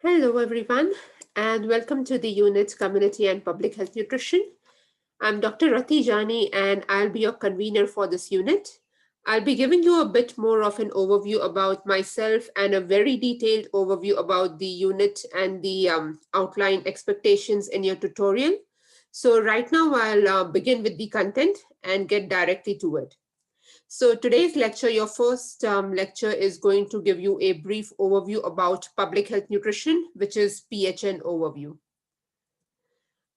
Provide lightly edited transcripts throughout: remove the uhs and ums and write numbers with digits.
Hello, everyone, and welcome to the unit Community and Public Health Nutrition. I'm Dr. Rati Jani, and I'll be your convener for this unit. I'll be giving you a bit more of an overview about myself and a very detailed overview about the unit and the outline expectations in your tutorial. So right now, I'll begin with the content and get directly to it. So today's lecture, your first lecture is going to give you a brief overview about public health nutrition, which is PHN overview.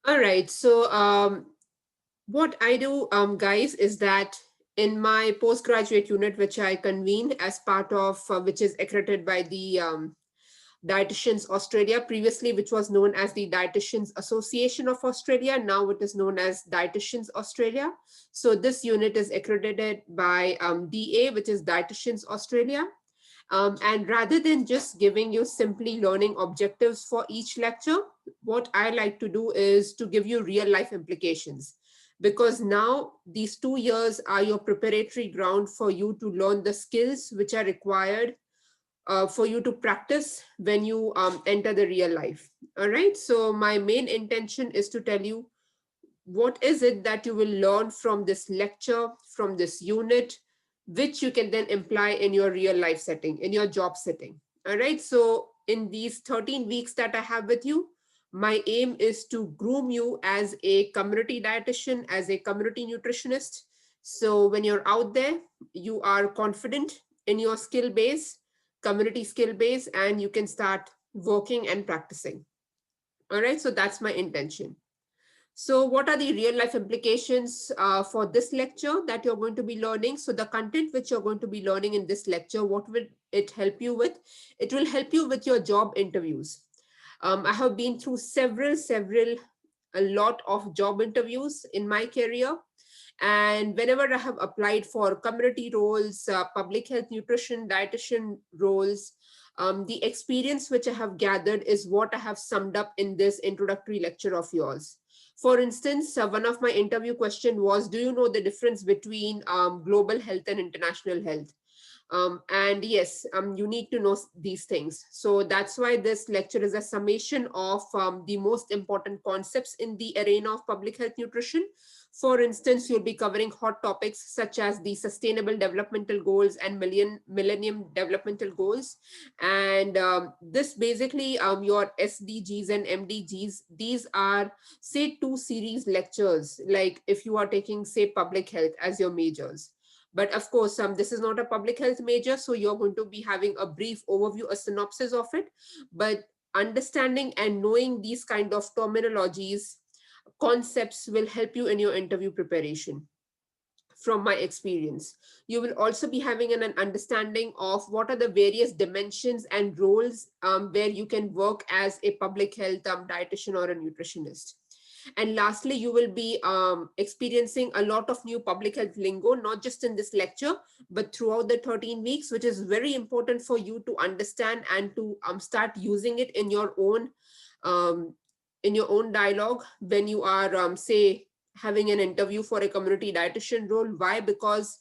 All right, so what I do, guys, is that in my postgraduate unit, which I convene as part of, which is accredited by the Dietitians Australia, previously which was known as the Dietitians Association of Australia. Now it is known as Dietitians Australia. So this unit is accredited by DA, which is Dietitians Australia. And rather than just giving you simply learning objectives for each lecture, what I like to do is to give you real life implications. Because now these 2 years are your preparatory ground for you to learn the skills which are required for you to practice when you enter the real life. All right. So my main intention is to tell you what is it that you will learn from this lecture, from this unit, which you can then apply in your real life setting, in your job setting. All right. So in these 13 weeks that I have with you, my aim is to groom you as a community dietitian, as a community nutritionist. So when you're out there, you are confident in your skill base, community skill base, and you can start working and practicing. All right. So that's my intention. So what are the real life implications for this lecture that you're going to be learning? So the content which you're going to be learning in this lecture, what will it help you with? It will help you with your job interviews. I have been through a lot of job interviews in my career. And whenever I have applied for community roles, public health nutrition, dietitian roles, the experience which I have gathered is what I have summed up in this introductory lecture of yours. For instance, one of my interview question was, do you know the difference between global health and international health? And yes, you need to know these things. So that's why this lecture is a summation of the most important concepts in the arena of public health nutrition. For instance, you'll be covering hot topics such as the Sustainable Developmental Goals and Millennium Developmental Goals. And this basically, your SDGs and MDGs, these are, say, 2 series lectures, like if you are taking, say, public health as your majors. But of course, this is not a public health major, so you're going to be having a brief overview, a synopsis of it. But understanding and knowing these kind of terminologies, concepts will help you in your interview preparation. From my experience, you will also be having an understanding of what are the various dimensions and roles where you can work as a public health dietitian or a nutritionist. And lastly, you will be experiencing a lot of new public health lingo, not just in this lecture, but throughout the 13 weeks, which is very important for you to understand and to start using it um, in your own dialogue when you are, say, having an interview for a community dietitian role. Why? Because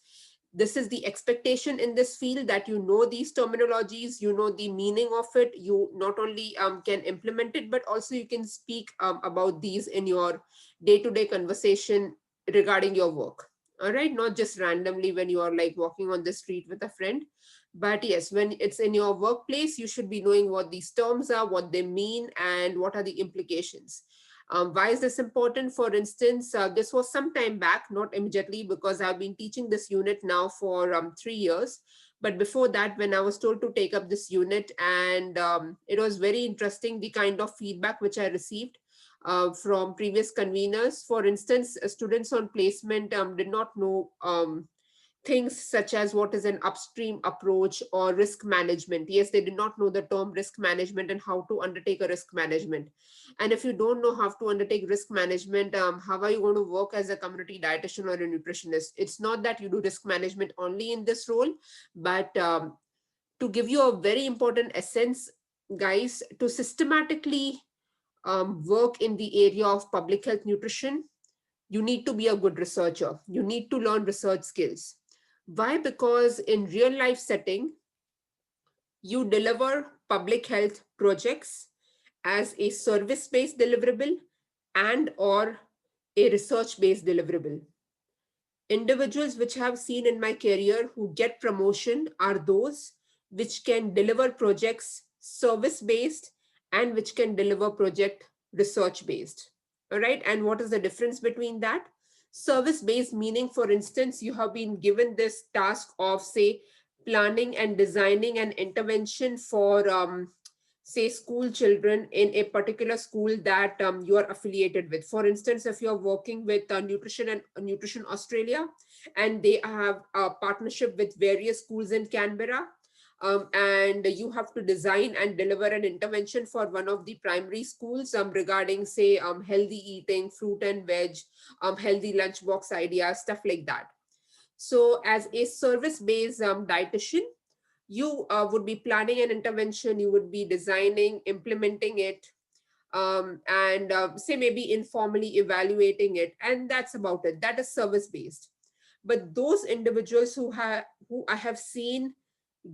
this is the expectation in this field, that you know these terminologies, you know the meaning of it, you not only can implement it, but also you can speak about these in your day-to-day conversation regarding your work. All right, not just randomly when you are like walking on the street with a friend, but yes, when it's in your workplace, you should be knowing what these terms are, what they mean, and what are the implications. Why is this important? For instance, this was some time back, not immediately, because I've been teaching this unit now for 3 years. But before that, when I was told to take up this unit, and it was very interesting, the kind of feedback which I received from previous conveners. For instance, students on placement did not know things such as what is an upstream approach or risk management. Yes, they did not know the term risk management and how to undertake a risk management. And if you don't know how to undertake risk management, how are you going to work as a community dietitian or a nutritionist? It's not that you do risk management only in this role, but to give you a very important essence, guys, to systematically work in the area of public health nutrition, you need to be a good researcher. You need to learn research skills. Why? Because in real life setting, you deliver public health projects as a service-based deliverable and or a research-based deliverable. Individuals which I have seen in my career who get promotion are those which can deliver projects service based and which can deliver project research based. All right. And what is the difference between that? Service based meaning, for instance, you have been given this task of, say, planning and designing an intervention for say school children in a particular school that you are affiliated with. For instance, if you're working with nutrition and nutrition Australia, and they have a partnership with various schools in Canberra, and you have to design and deliver an intervention for one of the primary schools regarding, say, healthy eating, fruit and veg, healthy lunchbox ideas, stuff like that. So as a service-based dietitian, you would be planning an intervention, you would be designing, implementing it, and say maybe informally evaluating it, and that's about it. That is service based. But those individuals who I have seen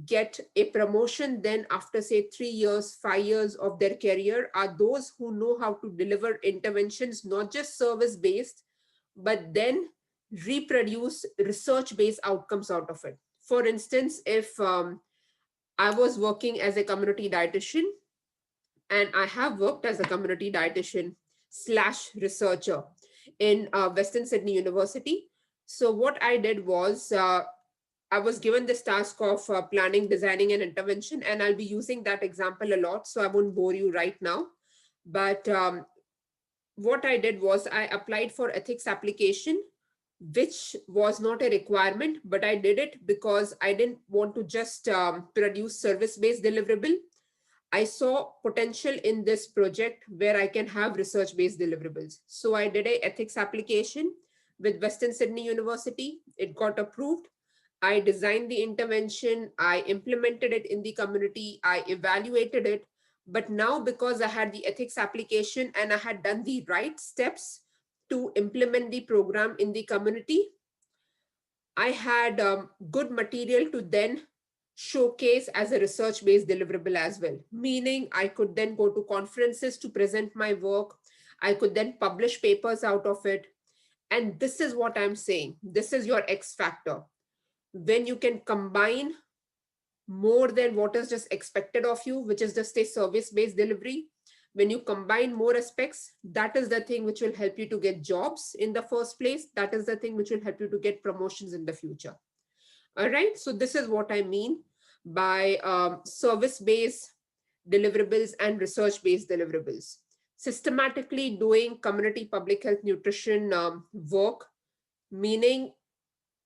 get a promotion then after, say, 3 years, 5 years of their career are those who know how to deliver interventions, not just service based, but then reproduce research based outcomes out of it. For instance, if I was working as a community dietitian, and I have worked as a community dietitian slash researcher in Western Sydney University. So what I did was I was given this task of planning, designing an intervention, and I'll be using that example a lot, so I won't bore you right now. But what I did was I applied for ethics application, which was not a requirement, but I did it because I didn't want to just produce service-based deliverable. I saw potential in this project where I can have research-based deliverables. So I did a ethics application with Western Sydney University. It got approved. I designed the intervention. I implemented it in the community. I evaluated it. But now, because I had the ethics application and I had done the right steps to implement the program in the community, I had good material to then showcase as a research-based deliverable as well. Meaning I could then go to conferences to present my work. I could then publish papers out of it. And this is what I'm saying. This is your X factor. When you can combine more than what is just expected of you, which is just a service-based delivery, when you combine more aspects, that is the thing which will help you to get jobs in the first place. That is the thing which will help you to get promotions in the future. All right. So this is what I mean by service-based deliverables and research-based deliverables. Systematically doing community public health nutrition work, meaning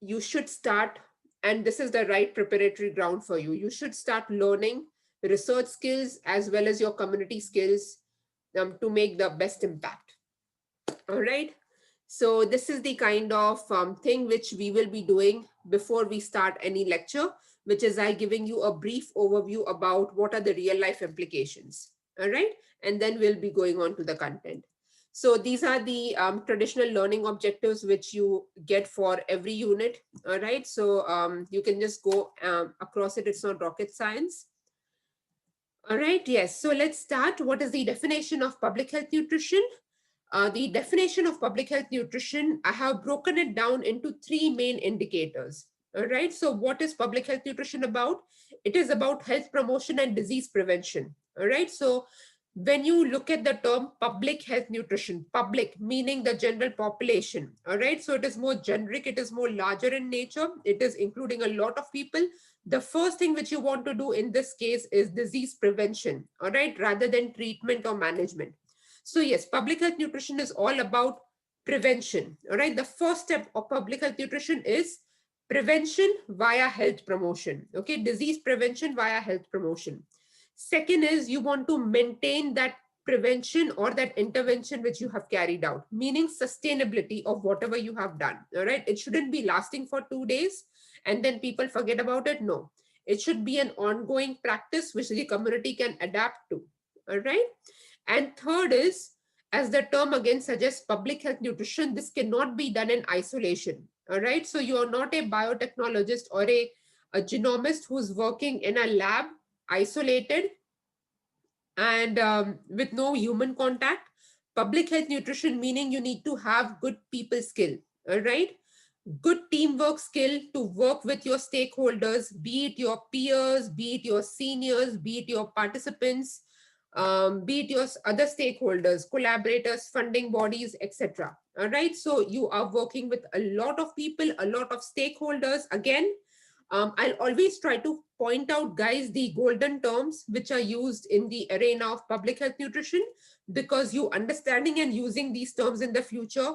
you should start, and this is the right preparatory ground for you. You should start learning research skills as well as your community skills to make the best impact. All right. So this is the kind of thing which we will be doing before we start any lecture, which is I giving you a brief overview about what are the real life implications. All right. And then we'll be going on to the content. So these are the traditional learning objectives which you get for every unit. All right. So you can just go across it. It's not rocket science. All right. Yes. So let's start. What is the definition of public health nutrition? The definition of public health nutrition, I have broken it down into three main indicators. All right. So what is public health nutrition about? It is about health promotion and disease prevention. All right. So when you look at the term public health nutrition, public meaning the general population. All right. So it is more generic. It is more larger in nature. It is including a lot of people. The first thing which you want to do in this case is disease prevention. All right. Rather than treatment or management. So yes, public health nutrition is all about prevention. All right. The first step of public health nutrition is prevention via health promotion. Okay. Disease prevention via health promotion. Second is you want to maintain that prevention or that intervention which you have carried out, meaning sustainability of whatever you have done. All right. It shouldn't be lasting for 2 days and then people forget about it. No, it should be an ongoing practice which the community can adapt to. All right. And third is, as the term again suggests, public health nutrition, this cannot be done in isolation. All right. So you are not a biotechnologist or a genomist who's working in a lab isolated. and with no human contact. Public health nutrition meaning you need to have good people skill, all right? Good teamwork skill to work with your stakeholders, be it your peers, be it your seniors, be it your participants, be it your other stakeholders, collaborators, funding bodies, etc. All right, so you are working with a lot of people, a lot of stakeholders. Again, I'll always try to point out, guys, the golden terms which are used in the arena of public health nutrition, because you understanding and using these terms in the future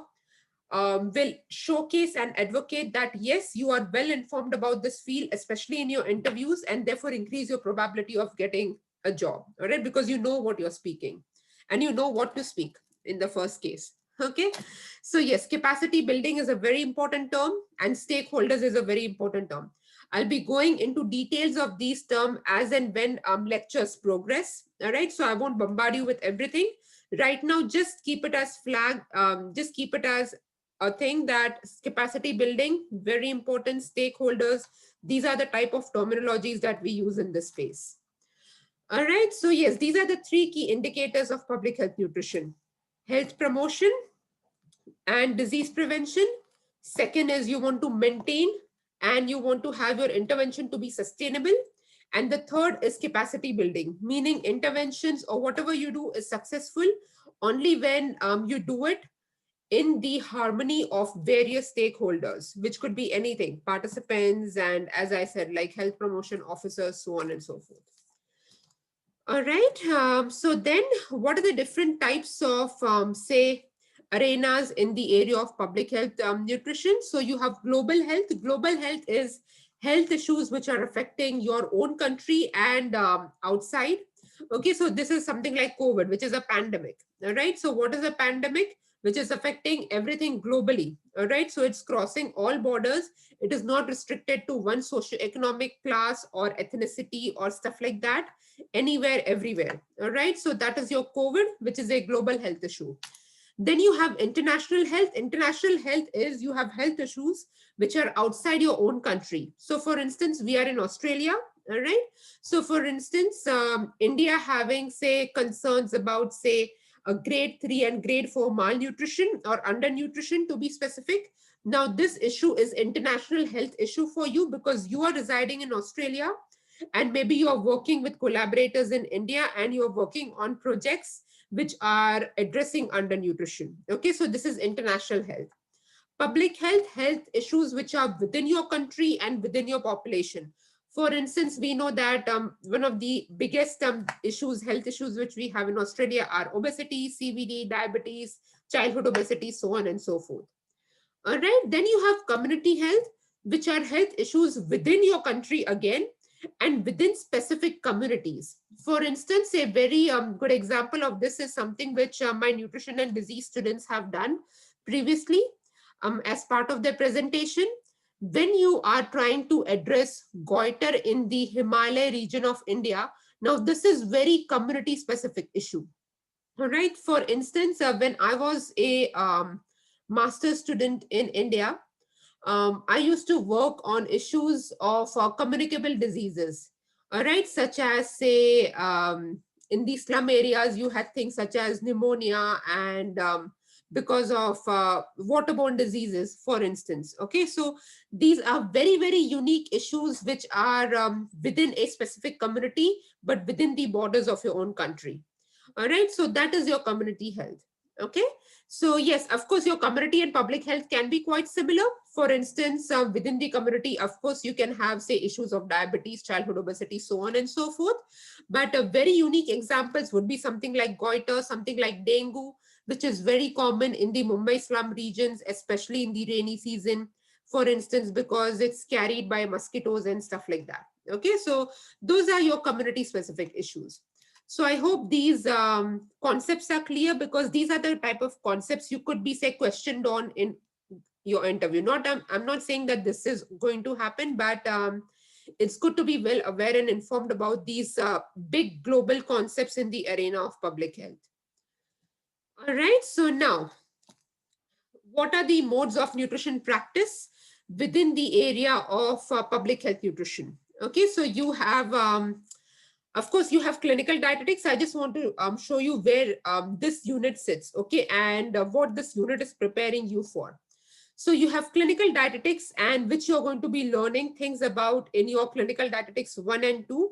will showcase and advocate that yes, you are well informed about this field, especially in your interviews, and therefore increase your probability of getting a job, all right? Because you know what you're speaking and you know what to speak in the first case. Okay, so yes, capacity building is a very important term, and stakeholders is a very important term. I'll be going into details of these terms as and when lectures progress. All right, so I won't bombard you with everything right now. Just keep it as flag. Just keep it as a thing that capacity building, very important. Stakeholders, these are the type of terminologies that we use in this space. All right, so yes, these are the three key indicators of public health nutrition: health promotion and disease prevention. Second is you want to maintain and you want to have your intervention to be sustainable. And the third is capacity building, meaning interventions or whatever you do is successful only when you do it in the harmony of various stakeholders, which could be anything, participants, and as I said, like health promotion officers, so on and so forth. All right. So then what are the different types of, say, arenas in the area of public health nutrition? So you have global health. Global health is health issues which are affecting your own country and outside. Okay, so this is something like COVID, which is a pandemic. All right. So what is a pandemic? Which is affecting everything globally. All right. So it's crossing all borders. It is not restricted to one socioeconomic class or ethnicity or stuff like that. Anywhere, everywhere. All right. So that is your COVID, which is a global health issue. Then you have international health. International health is you have health issues which are outside your own country. So for instance, we are in Australia. All right. So for instance, India having, say, concerns about, say, a grade 3 and grade 4 malnutrition or undernutrition, to be specific. Now this issue is international health issue for you because you are residing in Australia, and maybe you're working with collaborators in India and you're working on projects which are addressing undernutrition. Okay, so this is international health. Public health, health issues which are within your country and within your population. For instance, we know that one of the biggest issues, health issues which we have in Australia are obesity, CVD, diabetes, childhood obesity, so on and so forth. All right, then you have community health, which are health issues within your country again and within specific communities. For instance, a very good example of this is something which my nutrition and disease students have done previously as part of their presentation. When you are trying to address goiter in the Himalaya region of India, now this is very community specific issue. All right. For instance, when I was a master's student in India, I used to work on issues of communicable diseases, all right, such as, say, in the slum areas, you had things such as pneumonia and because of waterborne diseases, for instance. Okay, so these are very, very unique issues which are within a specific community, but within the borders of your own country. All right, so that is your community health. Okay, so yes, of course, your community and public health can be quite similar. For instance, within the community, of course, you can have, say, issues of diabetes, childhood obesity, so on and so forth. But very unique examples would be something like goiter, something like dengue, which is very common in the Mumbai slum regions, especially in the rainy season, for instance, because it's carried by mosquitoes and stuff like that. Okay, so those are your community specific issues. So I hope these concepts are clear, because these are the type of concepts you could be, say, questioned on in your interview. Not I'm not saying that this is going to happen, but it's good to be well aware and informed about these big global concepts in the arena of public health. All right, so now, what are the modes of nutrition practice within the area of public health nutrition? Okay, so you have Of course, you have clinical dietetics. I just want to show you where this unit sits, okay, and what this unit is preparing you for. So you have clinical dietetics, and which you're going to be learning things about in your clinical dietetics 1 and 2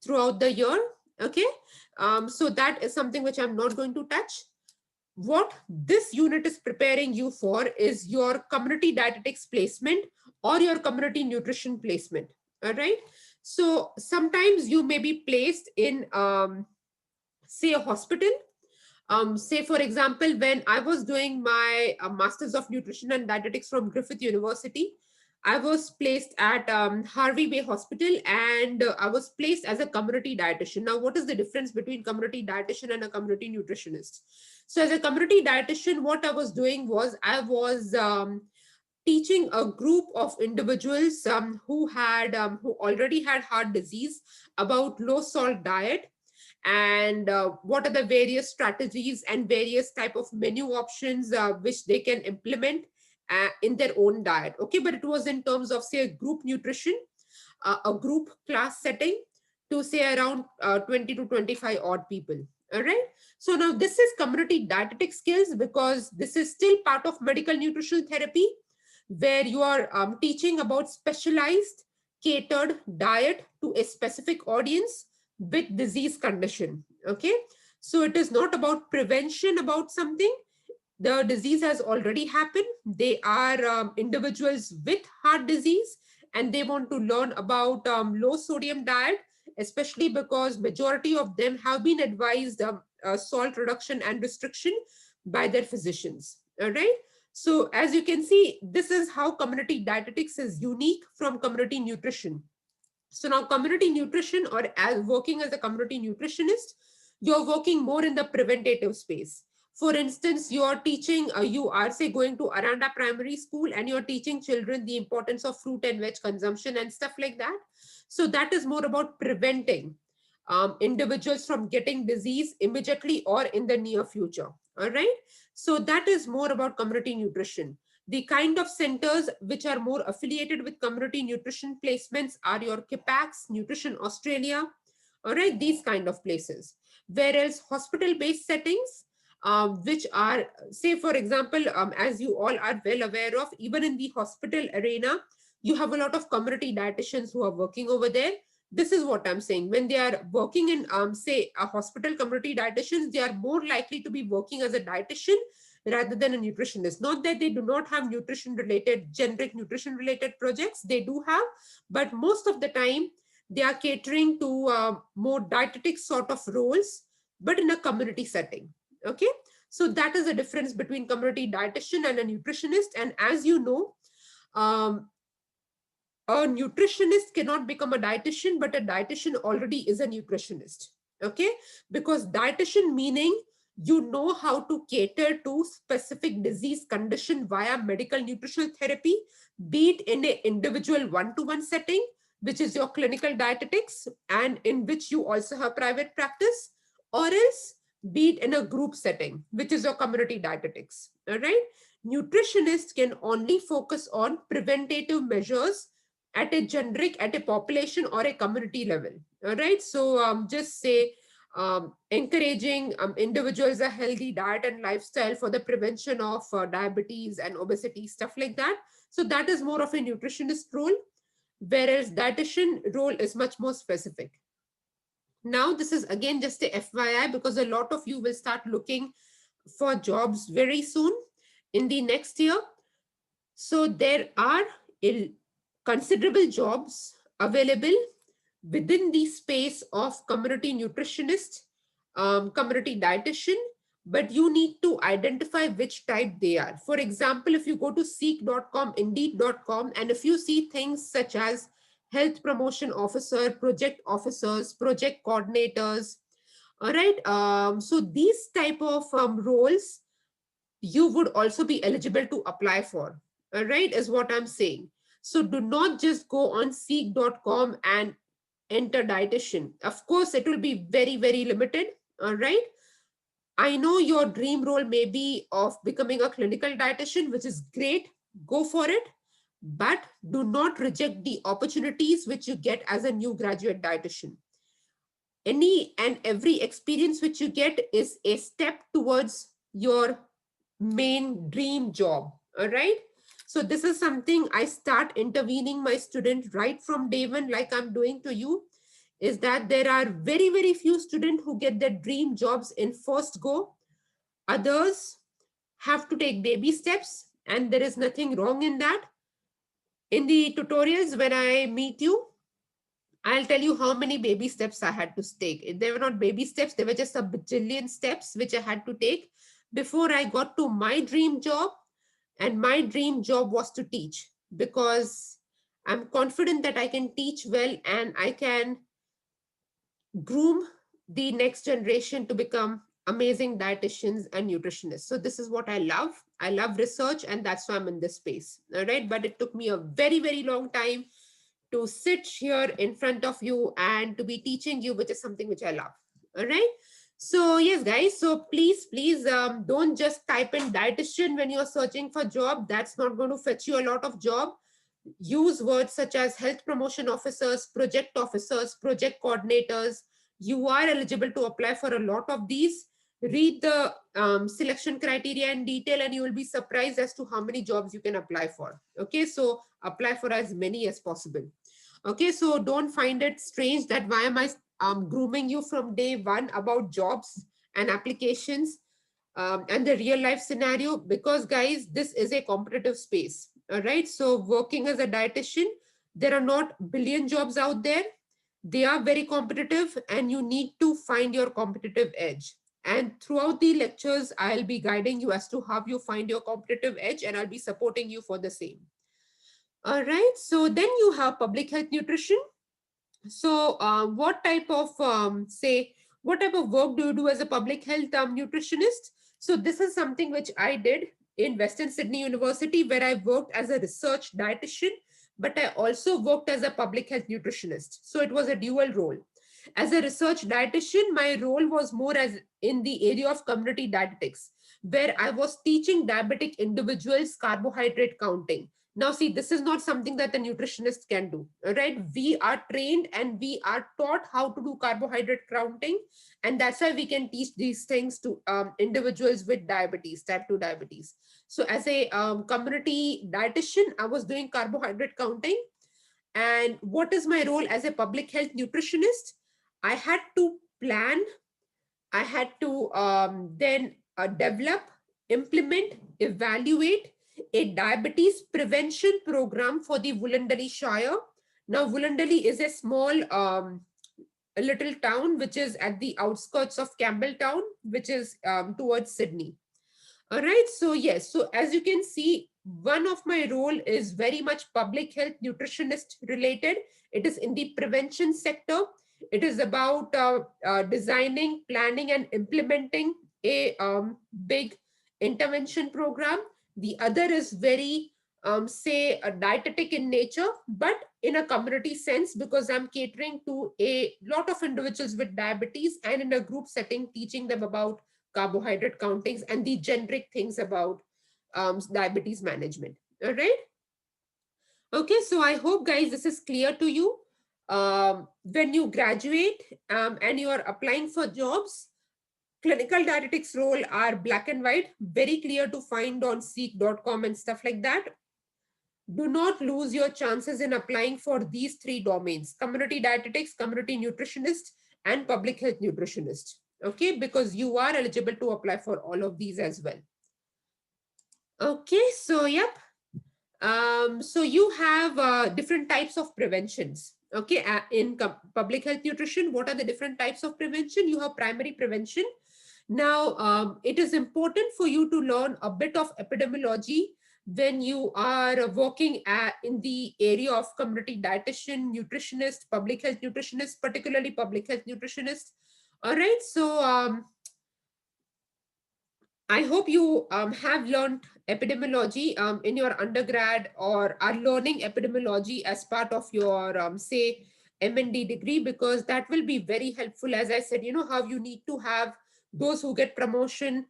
throughout the year, okay. So that is something which I'm not going to touch. What this unit is preparing you for is your community dietetics placement or your community nutrition placement. All right. So sometimes you may be placed in, say, a hospital. Say, for example, when I was doing my Masters of Nutrition and Dietetics from Griffith University, I was placed at Harvey Bay Hospital, and I was placed as a community dietitian. Now, what is the difference between community dietitian and a community nutritionist? So, as a community dietitian, what I was doing was I was teaching a group of individuals who already had heart disease about low salt diet, and what are the various strategies and various type of menu options which they can implement in their own diet, okay. But it was in terms of, say, a group nutrition, a group class setting, to say around 20 to 25 odd people. All right. So now this is community dietetic skills, because this is still part of medical nutritional therapy, where you are teaching about specialized catered diet to a specific audience with disease condition, okay. So it is not about prevention about something. The disease has already happened. They are individuals with heart disease, and they want to learn about low sodium diet, especially because majority of them have been advised salt reduction and restriction by their physicians. All right. So as you can see, this is how community dietetics is unique from community nutrition. So now community nutrition, or as working as a community nutritionist, you're working more in the preventative space. For instance, you're teaching, you are, say, going to Aranda Primary School, and you're teaching children the importance of fruit and veg consumption and stuff like that. So that is more about preventing individuals from getting disease immediately or in the near future. All right. So that is more about community nutrition. The kind of centers which are more affiliated with community nutrition placements are your KIPAX, Nutrition Australia, all right, these kind of places. Whereas hospital-based settings, which are, say, for example, as you all are well aware of, even in the hospital arena, you have a lot of community dietitians who are working over there. This is what I'm saying. When they are working in, say, a hospital community dietitians, they are more likely to be working as a dietitian rather than a nutritionist. Not that they do not have nutrition related, generic nutrition related projects, they do have, but most of the time they are catering to more dietetic sort of roles, but in a community setting. Okay. So that is the difference between community dietitian and a nutritionist. And as you know, um, a nutritionist cannot become a dietitian, but a dietitian already is a nutritionist. Okay. Because dietitian meaning you know how to cater to specific disease condition via medical nutritional therapy, be it in an individual one-to-one setting, which is your clinical dietetics, and in which you also have private practice, or else be it in a group setting, which is your community dietetics. All right. Nutritionists can only focus on preventative measures at a generic, at a population or a community level. All right. So just say encouraging individuals a healthy diet and lifestyle for the prevention of diabetes and obesity, stuff like that. So that is more of a nutritionist role, whereas dietitian role is much more specific. Now, this is again just a FYI, because a lot of you will start looking for jobs very soon in the next year. So there are considerable jobs available within the space of community nutritionist, community dietitian, but you need to identify which type they are. For example, if you go to seek.com, indeed.com, and if you see things such as health promotion officer, project officers, project coordinators, all right, so these type of roles you would also be eligible to apply for. All right, is what I'm saying. So do not just go on seek.com and enter dietitian. Of course, it will be very, very limited. All right. I know your dream role may be of becoming a clinical dietitian, which is great. Go for it. But do not reject the opportunities which you get as a new graduate dietitian. any and every experience which you get is a step towards your main dream job. All right. So this is something I start intervening my student right from day one, like I'm doing to you, is that there are very, very few students who get their dream jobs in first go. Others have to take baby steps, and there is nothing wrong in that. In the tutorials, when I meet you, I'll tell you how many baby steps I had to take. They were not baby steps, they were just a bajillion steps which I had to take before I got to my dream job. And my dream job was to teach, because I'm confident that I can teach well and I can groom the next generation to become amazing dietitians and nutritionists. So this is what I love. I love research, and that's why I'm in this space. All right. But it took me a very, very long time to sit here in front of you and to be teaching you, which is something which I love. All right. So yes, guys. So please, don't just type in dietitian when you're searching for job. That's not going to fetch you a lot of job. Use words such as health promotion officers, project coordinators. You are eligible to apply for a lot of these. Read the selection criteria in detail, and you will be surprised as to how many jobs you can apply for. Okay, so apply for as many as possible. Okay, so don't find it strange that why am I grooming you from day one about jobs and applications and the real life scenario, because guys, this is a competitive space. All right, so working as a dietitian, there are not billion jobs out there. They are very competitive, and you need to find your competitive edge. And throughout the lectures, I'll be guiding you as to how you find your competitive edge, and I'll be supporting you for the same. All right, so then you have public health nutrition. So, what type of work do you do as a public health nutritionist? So, this is something which I did in Western Sydney University, where I worked as a research dietitian, but I also worked as a public health nutritionist. So, it was a dual role. As a research dietitian, my role was more as in the area of community dietetics, where I was teaching diabetic individuals carbohydrate counting. Now, see, this is not something that the nutritionist can do, right? We are trained and we are taught how to do carbohydrate counting. And that's why we can teach these things to individuals with diabetes, type 2 diabetes. So, as a community dietitian, I was doing carbohydrate counting. And what is my role as a public health nutritionist? I had to plan, I had to then develop, implement, evaluate a diabetes prevention program for the Wollondally Shire. Now, Wollondally is a small a little town which is at the outskirts of Campbelltown, which is towards Sydney. All right. So yes. So as you can see, one of my role is very much public health nutritionist related. It is in the prevention sector. It is about designing, planning, and implementing a big intervention program. The other is very, say, a dietetic in nature, but in a community sense, because I'm catering to a lot of individuals with diabetes and in a group setting, teaching them about carbohydrate countings and the generic things about diabetes management. All right. Okay. So I hope, guys, this is clear to you. When you graduate and you are applying for jobs, clinical dietetics role are black and white, very clear to find on seek.com and stuff like that. Do not lose your chances in applying for these three domains: community dietetics, community nutritionist, and public health nutritionist. Okay, because you are eligible to apply for all of these as well. Okay, so yep. So you have different types of preventions. Okay, in public health nutrition, what are the different types of prevention? You have primary prevention. Now, it is important for you to learn a bit of epidemiology when you are working in the area of community dietitian, nutritionist, public health nutritionist, particularly public health nutritionist. All right, so I hope you have learned epidemiology in your undergrad or are learning epidemiology as part of your, say, MND degree, because that will be very helpful. As I said, you know how you need to have those who get promotion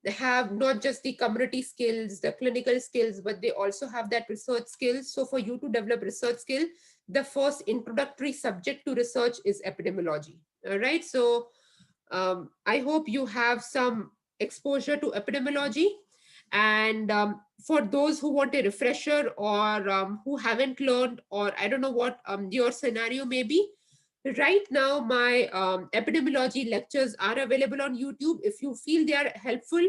have not just the community skills, the clinical skills, but they also have that research skills. So for you to develop research skill, the first introductory subject to research is epidemiology. All right. So I hope you have some exposure to epidemiology. And for those who want a refresher, or who haven't learned, or I don't know what your scenario may be, right now my epidemiology lectures are available on YouTube. If you feel they are helpful,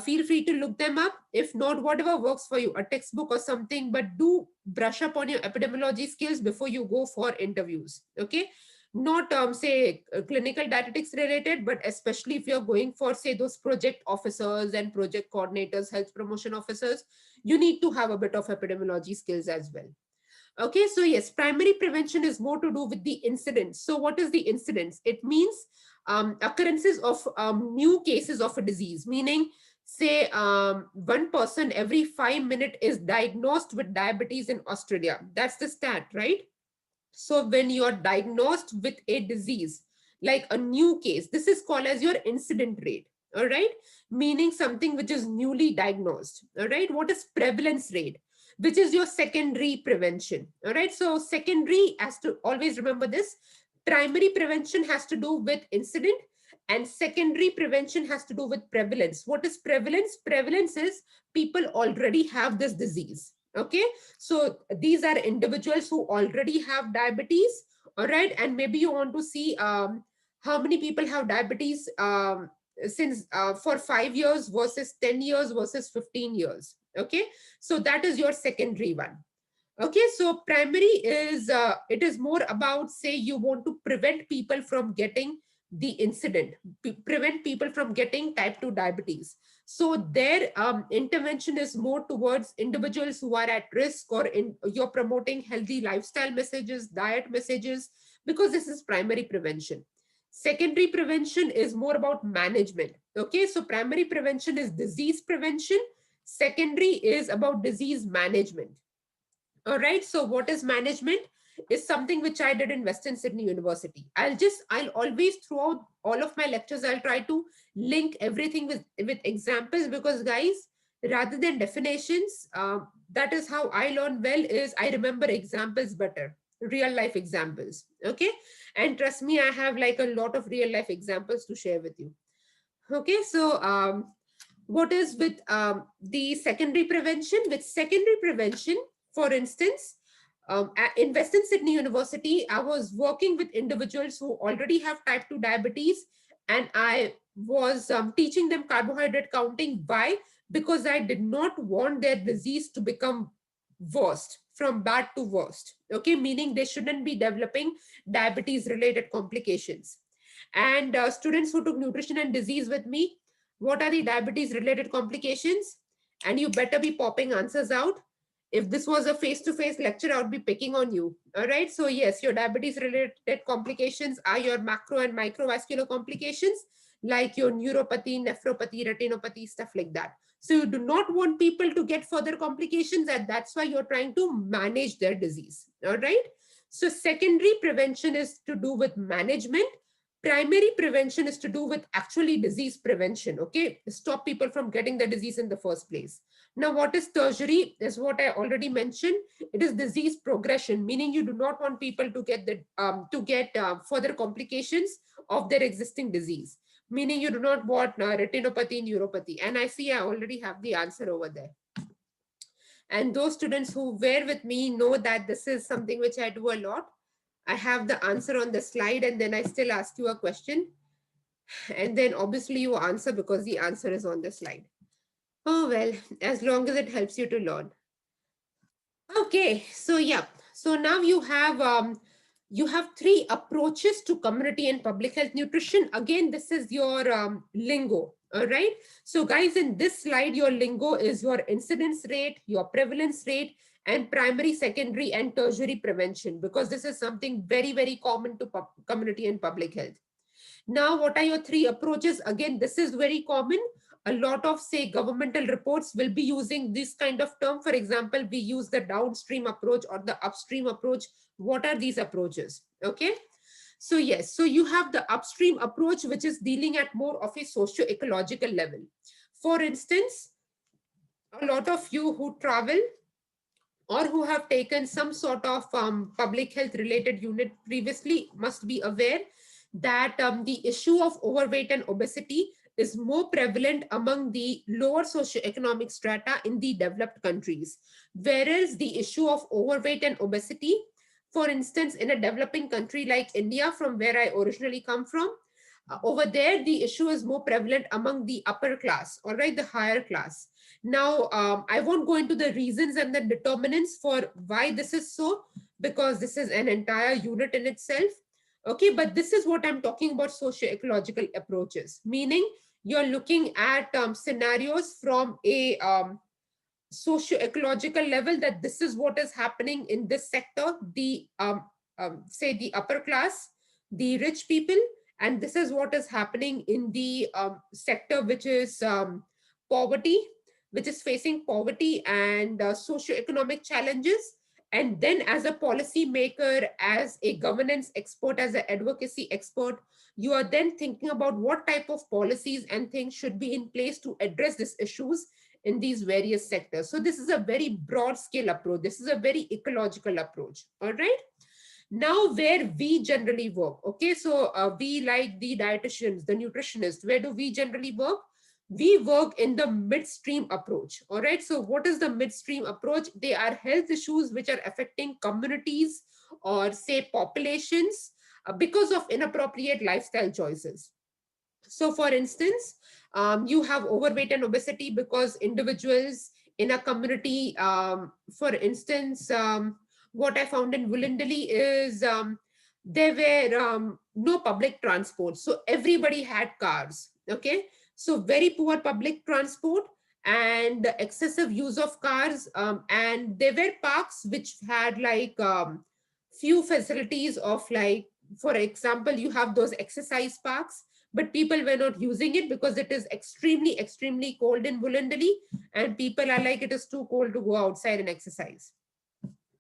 feel free to look them up. If not, whatever works for you, a textbook or something, but do brush up on your epidemiology skills before you go for interviews. Okay, not say clinical dietetics related, but especially if you're going for, say, those project officers and project coordinators, health promotion officers, you need to have a bit of epidemiology skills as well. Okay, so yes, primary prevention is more to do with the incidence. So what is the incidence? It means occurrences of new cases of a disease, meaning, say, 1 person every 5 minutes is diagnosed with diabetes in Australia. That's the stat, right? So when you're diagnosed with a disease, like a new case, this is called as your incident rate. All right. Meaning something which is newly diagnosed. All right. What is prevalence rate? Which is your secondary prevention. All right. So secondary has to always remember this. Primary prevention has to do with incident, and secondary prevention has to do with prevalence. What is prevalence? Prevalence is people already have this disease. Okay, so these are individuals who already have diabetes. All right, and maybe you want to see how many people have diabetes since for 5 years versus 10 years versus 15 years. Okay, so that is your secondary one. Okay, so primary is it is more about, say, you want to prevent people from getting the incident, prevent people from getting type 2 diabetes. So their intervention is more towards individuals who are at risk, or you're promoting healthy lifestyle messages, diet messages, because this is primary prevention. Secondary prevention is more about management. Okay, so primary prevention is disease prevention, secondary is about disease management. All right. So what is management? Is something which I did in Western Sydney University. I'll always, throughout all of my lectures, I'll try to link everything with examples, because guys, rather than definitions, that is how I learn well, is I remember examples better, real life examples. Okay. And trust me, I have like a lot of real life examples to share with you. Okay. So, what is with the secondary prevention? With secondary prevention, for instance, in Western Sydney University, I was working with individuals who already have type 2 diabetes, and I was teaching them carbohydrate counting. Why? Because I did not want their disease to become worst, from bad to worst. Okay, meaning they shouldn't be developing diabetes related complications. And students who took nutrition and disease with me, what are the diabetes related complications? And you better be popping answers out. If this was a face to face lecture, I would be picking on you. All right. So, yes, your diabetes related complications are your macro and microvascular complications, like your neuropathy, nephropathy, retinopathy, stuff like that. So, you do not want people to get further complications, and that's why you're trying to manage their disease. All right. So, secondary prevention is to do with management. Primary prevention is to do with actually disease prevention. Okay, stop people from getting the disease in the first place. Now, what is tertiary? Is what I already mentioned. It is disease progression, meaning you do not want people to get further complications of their existing disease, meaning you do not want retinopathy, neuropathy. And I see I already have the answer over there. And those students who were with me know that this is something which I do a lot. I have the answer on the slide, and then I still ask you a question. And then obviously you answer because the answer is on the slide. Oh, well, as long as it helps you to learn. Okay, so yeah. So now you have three approaches to community and public health nutrition. Again, this is your lingo. All right. So guys, in this slide, your lingo is your incidence rate, your prevalence rate, and primary, secondary, and tertiary prevention, because this is something very, very common to community and public health. Now, what are your three approaches? Again, this is very common. A lot of, say, governmental reports will be using this kind of term. For example, we use the downstream approach or the upstream approach. What are these approaches? Okay. So yes, so you have the upstream approach, which is dealing at more of a socio-ecological level. For instance, a lot of you who travel or who have taken some sort of public health related unit previously must be aware that the issue of overweight and obesity is more prevalent among the lower socioeconomic strata in the developed countries, whereas the issue of overweight and obesity, for instance, in a developing country like India, from where I originally come from, over there the issue is more prevalent among the upper class, all right, the higher class. Now, I won't go into the reasons and the determinants for why this is so, because this is an entire unit in itself. Okay, but this is what I'm talking about: socio-ecological approaches, meaning you're looking at scenarios from a socio-ecological level, that this is what is happening in this sector, the say the upper class, the rich people, and this is what is happening in the sector which is poverty, which is facing poverty and socio-economic challenges. And then, as a policy maker, as a governance expert, as an advocacy expert, you are then thinking about what type of policies and things should be in place to address these issues in these various sectors. So this is a very broad scale approach. This is a very ecological approach. All right. Now, where we generally work, okay, so we, like the dietitians, the nutritionists, where do we generally work? We work in the midstream approach. All right. So what is the midstream approach? They are health issues which are affecting communities or say populations because of inappropriate lifestyle choices. So, for instance, you have overweight and obesity because individuals in a community, for instance, what I found in Wollondali is there were no public transport. So, everybody had cars. Okay. So, very poor public transport and excessive use of cars. And there were parks which had like few facilities of, like, for example, you have those exercise parks, but people were not using it because it is extremely, extremely cold in Wollondali, and people are like, it is too cold to go outside and exercise.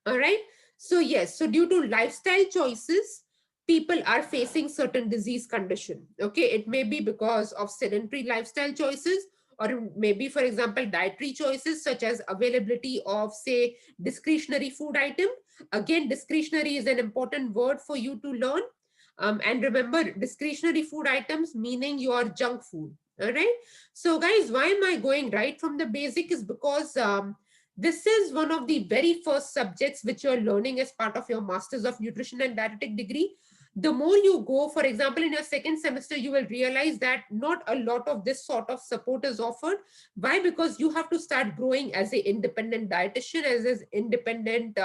All right. So, yes, so due to lifestyle choices, people are facing certain disease condition. Okay. It may be because of sedentary lifestyle choices, or maybe, for example, dietary choices such as availability of, say, discretionary food item. Again, discretionary is an important word for you to learn. And remember, discretionary food items meaning your junk food. All right. So, guys, why am I going right from the basic? Is because this is one of the very first subjects which you're learning as part of your Masters of Nutrition and Dietetic degree. The more you go, for example, in your second semester, you will realize that not a lot of this sort of support is offered. Why? Because you have to start growing as an independent dietitian, as an independent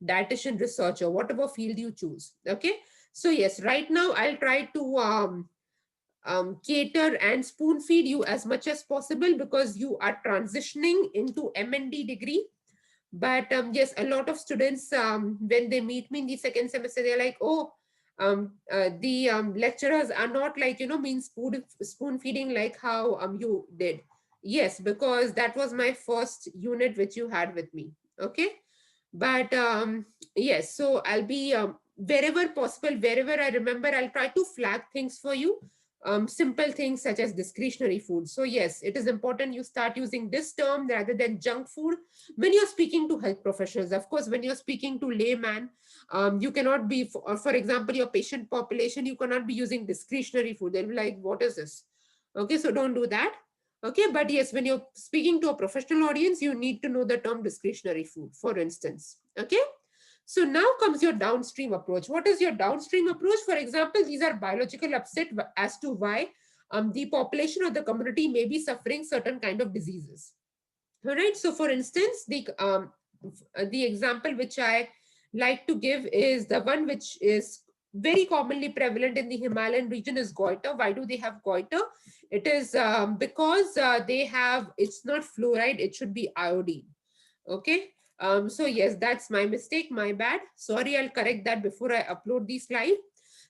dietitian researcher, whatever field you choose. Okay. So yes, right now I'll try to cater and spoon feed you as much as possible because you are transitioning into M&D degree. But yes, a lot of students, when they meet me in the second semester, they're like, oh, the lecturers are not like, mean spoon feeding like how you did. Yes, because that was my first unit which you had with me. Okay. But yes, so I'll be wherever possible, wherever I remember, I'll try to flag things for you. Simple things such as discretionary food. So yes, it is important you start using this term rather than junk food when you're speaking to health professionals. Of course, when you're speaking to layman, you cannot be, for example, your patient population, you cannot be using discretionary food. They'll be like, what is this? Okay, so don't do that. Okay, but yes, when you're speaking to a professional audience, you need to know the term discretionary food, for instance. Okay. So now comes your downstream approach. What is your downstream approach? For example, these are biological upset as to why the population or the community may be suffering certain kind of diseases. All right. So, for instance, the example which I like to give is the one which is very commonly prevalent in the Himalayan region is goiter. Why do they have goiter? It is because they have, it's not fluoride, it should be iodine. Okay. So yes, that's my mistake, my bad. Sorry, I'll correct that before I upload the slide.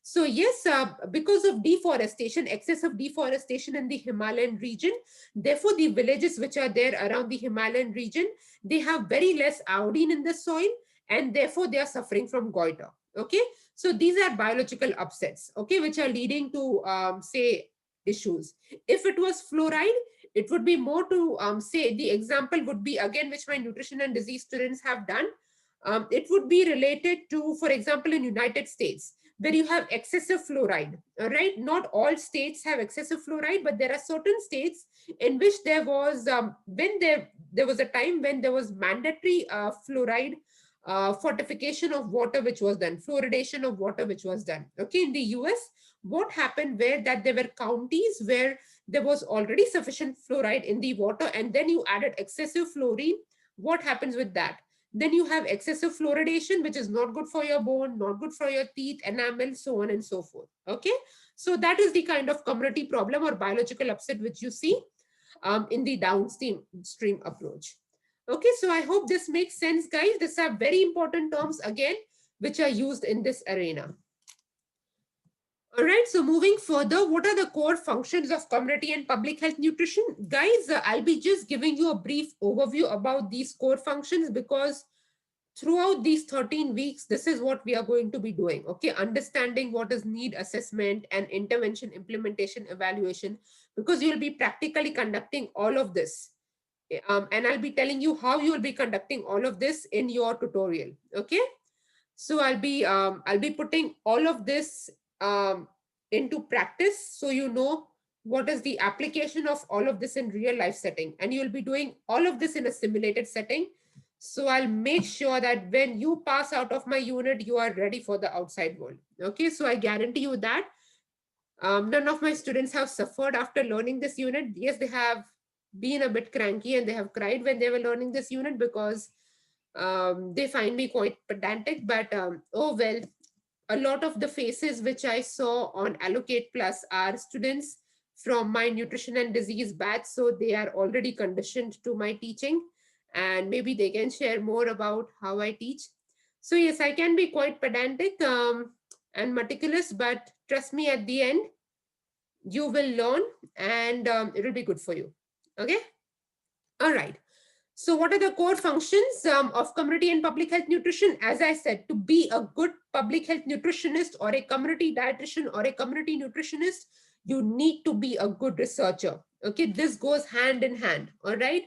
So yes, because of deforestation, excessive deforestation in the Himalayan region, therefore the villages which are there around the Himalayan region, they have very less iodine in the soil, and therefore they are suffering from goiter. Okay, so these are biological upsets, okay, which are leading to say issues. If it was fluoride, it would be more to say, the example would be again, which my nutrition and disease students have done. It would be related to, for example, in United States, where you have excessive fluoride. All right, not all states have excessive fluoride, but there are certain states in which there was when there was a time when there was mandatory fluoride fortification of water which was done, fluoridation of water which was done. Okay, in the US, what happened where that there were counties where there was already sufficient fluoride in the water, and then you added excessive fluorine. What happens with that? Then you have excessive fluoridation, which is not good for your bone, not good for your teeth, enamel, so on and so forth. Okay, so that is the kind of community problem or biological upset which you see in the downstream approach. Okay, so I hope this makes sense, guys. These are very important terms again, which are used in this arena. All right, so moving further, what are the core functions of community and public health nutrition? Guys, I'll be just giving you a brief overview about these core functions, because throughout these 13 weeks, this is what we are going to be doing. Okay, understanding what is need assessment and intervention, implementation, evaluation, because you'll be practically conducting all of this. And I'll be telling you how you will be conducting all of this in your tutorial. Okay, so I'll be putting all of this into practice, so you know what is the application of all of this in real life setting, and you'll be doing all of this in a simulated setting. So I'll make sure that when you pass out of my unit, you are ready for the outside world. Okay, so I guarantee you that none of my students have suffered after learning this unit. Yes, they have been a bit cranky and they have cried when they were learning this unit, because they find me quite pedantic. But oh well, a lot of the faces which I saw on Allocate Plus are students from my nutrition and disease batch. So they are already conditioned to my teaching, and maybe they can share more about how I teach. So yes, I can be quite pedantic and meticulous, but trust me, at the end, you will learn, and it will be good for you. Okay. All right. So what are the core functions of community and public health nutrition? As I said, to be a good public health nutritionist or a community dietitian or a community nutritionist, you need to be a good researcher. Okay, this goes hand in hand. All right.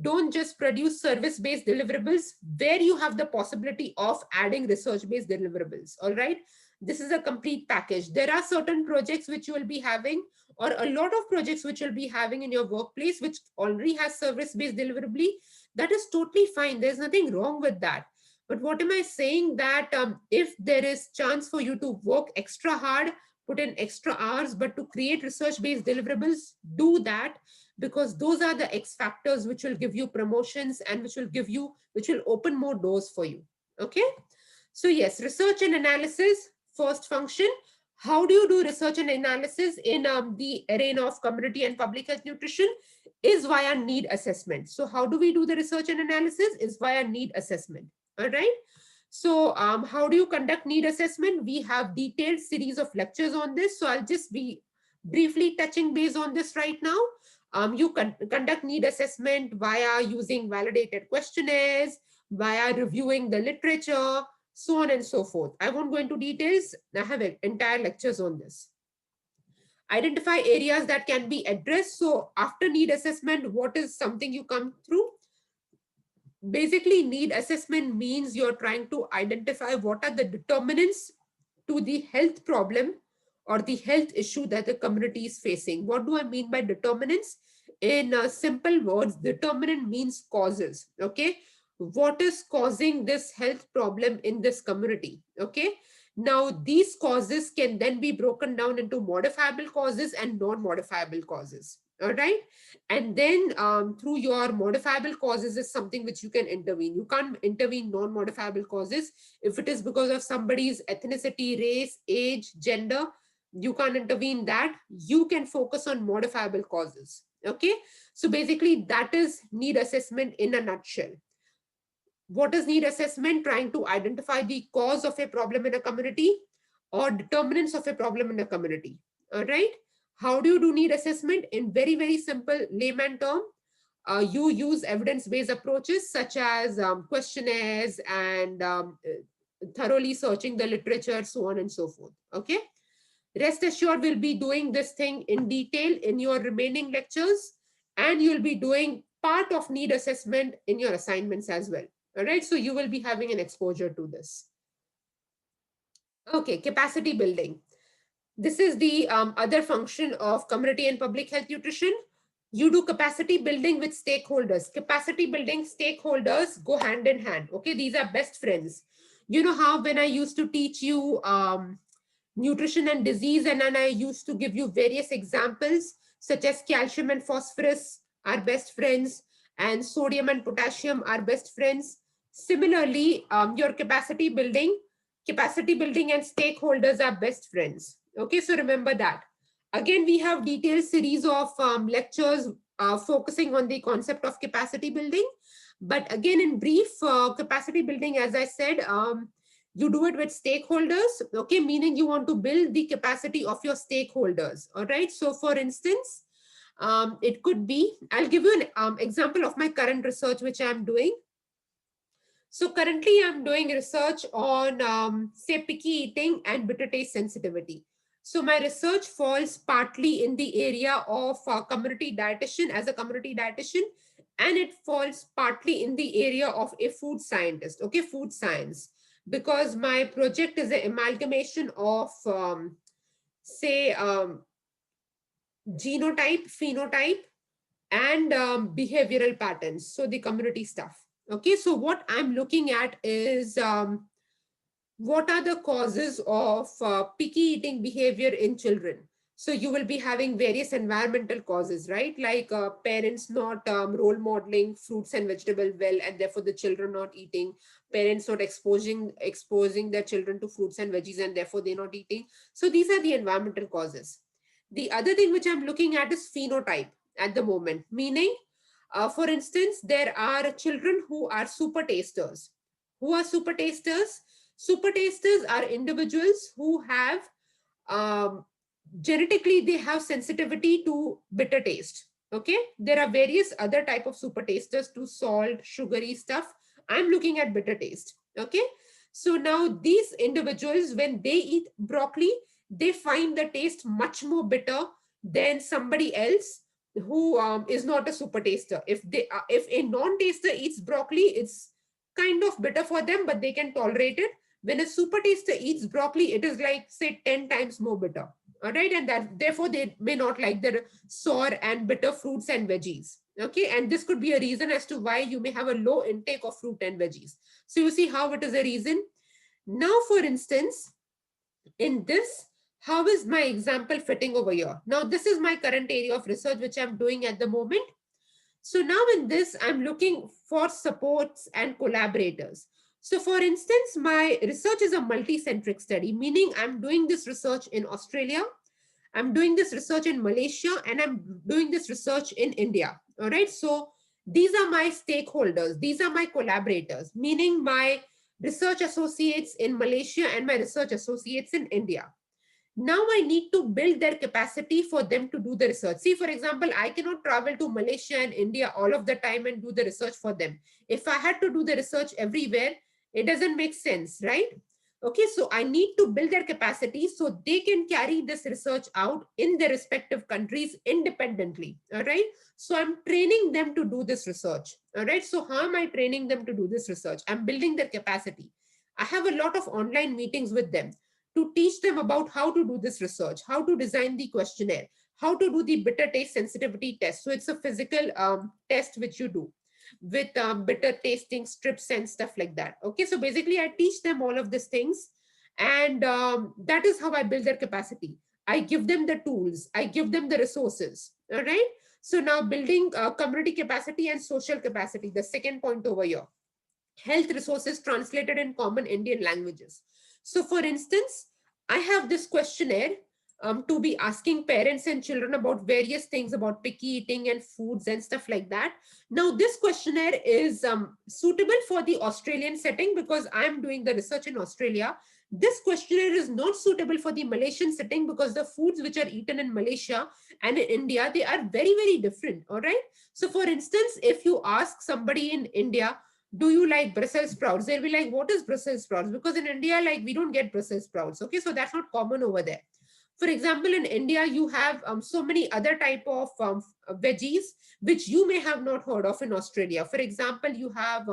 Don't just produce service-based deliverables where you have the possibility of adding research-based deliverables. All right. This is a complete package. There are certain projects which you will be having, or a lot of projects which you'll be having in your workplace, which already has service-based deliverability. That is totally fine. There's nothing wrong with that. But what am I saying? That if there is chance for you to work extra hard, put in extra hours, but to create research-based deliverables, do that, because those are the X factors which will give you promotions and which will open more doors for you. Okay. So yes, research and analysis, first function. How do you do research and analysis in the arena of community and public health nutrition? Is via need assessment. So how do we do the research and analysis? Is via need assessment. All right. So how do you conduct need assessment? We have detailed series of lectures on this. So I'll just be briefly touching base on this right now. You conduct need assessment via using validated questionnaires, via reviewing the literature, so on and so forth. I won't go into details. I have entire lectures on this. Identify areas that can be addressed. So after need assessment, what is something you come through? Basically, need assessment means you're trying to identify what are the determinants to the health problem or the health issue that the community is facing. What do I mean by determinants? In simple words, determinant means causes. Okay, what is causing this health problem in this community? Okay, now these causes can then be broken down into modifiable causes and non-modifiable causes. All right, and then through your modifiable causes is something which you can intervene. You can't intervene non-modifiable causes. If it is because of somebody's ethnicity, race, age, gender, you can't intervene that. You can focus on modifiable causes. Okay, so basically that is need assessment in a nutshell. What is need assessment? Trying to identify the cause of a problem in a community or determinants of a problem in a community. All right, how do you do need assessment? In very, very simple layman term, you use evidence-based approaches such as questionnaires and thoroughly searching the literature, so on and so forth. Okay, rest assured we'll be doing this thing in detail in your remaining lectures, and you'll be doing part of need assessment in your assignments as well. All right, so you will be having an exposure to this. Okay, capacity building. This is the other function of community and public health nutrition. You do capacity building with stakeholders. Capacity building stakeholders go hand in hand. Okay, these are best friends. You know how when I used to teach you nutrition and disease, and then I used to give you various examples such as calcium and phosphorus are best friends, and sodium and potassium are best friends. Similarly, your capacity building and stakeholders are best friends. Okay, so remember that. Again, we have detailed series of lectures focusing on the concept of capacity building. But again, in brief, capacity building, as I said, you do it with stakeholders. Okay, meaning you want to build the capacity of your stakeholders. All right. So, for instance, it could be, I'll give you an example of my current research, which I'm doing. So currently I'm doing research on, say, picky eating and bitter taste sensitivity. So my research falls partly in the area of community dietitian as a community dietitian, and it falls partly in the area of a food scientist, okay, food science, because my project is an amalgamation of, say, genotype, phenotype, and behavioral patterns. So the community stuff. Okay, so what I'm looking at is what are the causes of picky eating behavior in children. So you will be having various environmental causes, right? Like parents not role modeling fruits and vegetable well, and therefore the children not eating. Parents not exposing their children to fruits and veggies, and therefore they're not eating. So these are the environmental causes. The other thing which I'm looking at is phenotype at the moment, meaning, for instance, there are children who are super tasters. Who are super tasters? Super tasters are individuals who have, um, genetically, they have sensitivity to bitter taste. Okay, there are various other type of super tasters to salt, sugary stuff. I'm looking at bitter taste. Okay, so now these individuals, when they eat broccoli, they find the taste much more bitter than somebody else who is not a super taster. If a non-taster eats broccoli, it's kind of bitter for them, but they can tolerate it. When a super taster eats broccoli, it is like, say, 10 times more bitter. All right, and that therefore they may not like the sour and bitter fruits and veggies. Okay, and this could be a reason as to why you may have a low intake of fruit and veggies. So you see how it is a reason. Now, for instance, in this, how is my example fitting over here? Now, this is my current area of research which I'm doing at the moment. So now in this, I'm looking for supports and collaborators. So for instance, my research is a multi-centric study, meaning I'm doing this research in Australia, I'm doing this research in Malaysia, and I'm doing this research in India. All right. So these are my stakeholders. These are my collaborators, meaning my research associates in Malaysia and my research associates in India. Now I need to build their capacity for them to do the research. See, for example, I cannot travel to Malaysia and India all of the time and do the research for them. If I had to do the research everywhere, it doesn't make sense, right? Okay, so I need to build their capacity so they can carry this research out in their respective countries independently. All right, so I'm training them to do this research. All right, so how am I training them to do this research? I'm building their capacity. I have a lot of online meetings with them to teach them about how to do this research, how to design the questionnaire, how to do the bitter taste sensitivity test. So it's a physical test which you do with bitter tasting strips and stuff like that. Okay, so basically I teach them all of these things, and that is how I build their capacity. I give them the tools, I give them the resources. All right. So now building community capacity and social capacity, the second point over here, health resources translated in common Indian languages. So, for instance, I have this questionnaire to be asking parents and children about various things about picky eating and foods and stuff like that. Now, this questionnaire is suitable for the Australian setting because I'm doing the research in Australia. This questionnaire is not suitable for the Malaysian setting because the foods which are eaten in Malaysia and in India, they are very, very different. All right. So, for instance, if you ask somebody in India, do you like Brussels sprouts? They'll be like, what is Brussels sprouts? Because in India, like, we don't get Brussels sprouts. Okay, so that's not common over there. For example, in India, you have so many other type of veggies which you may have not heard of in Australia. For example, you have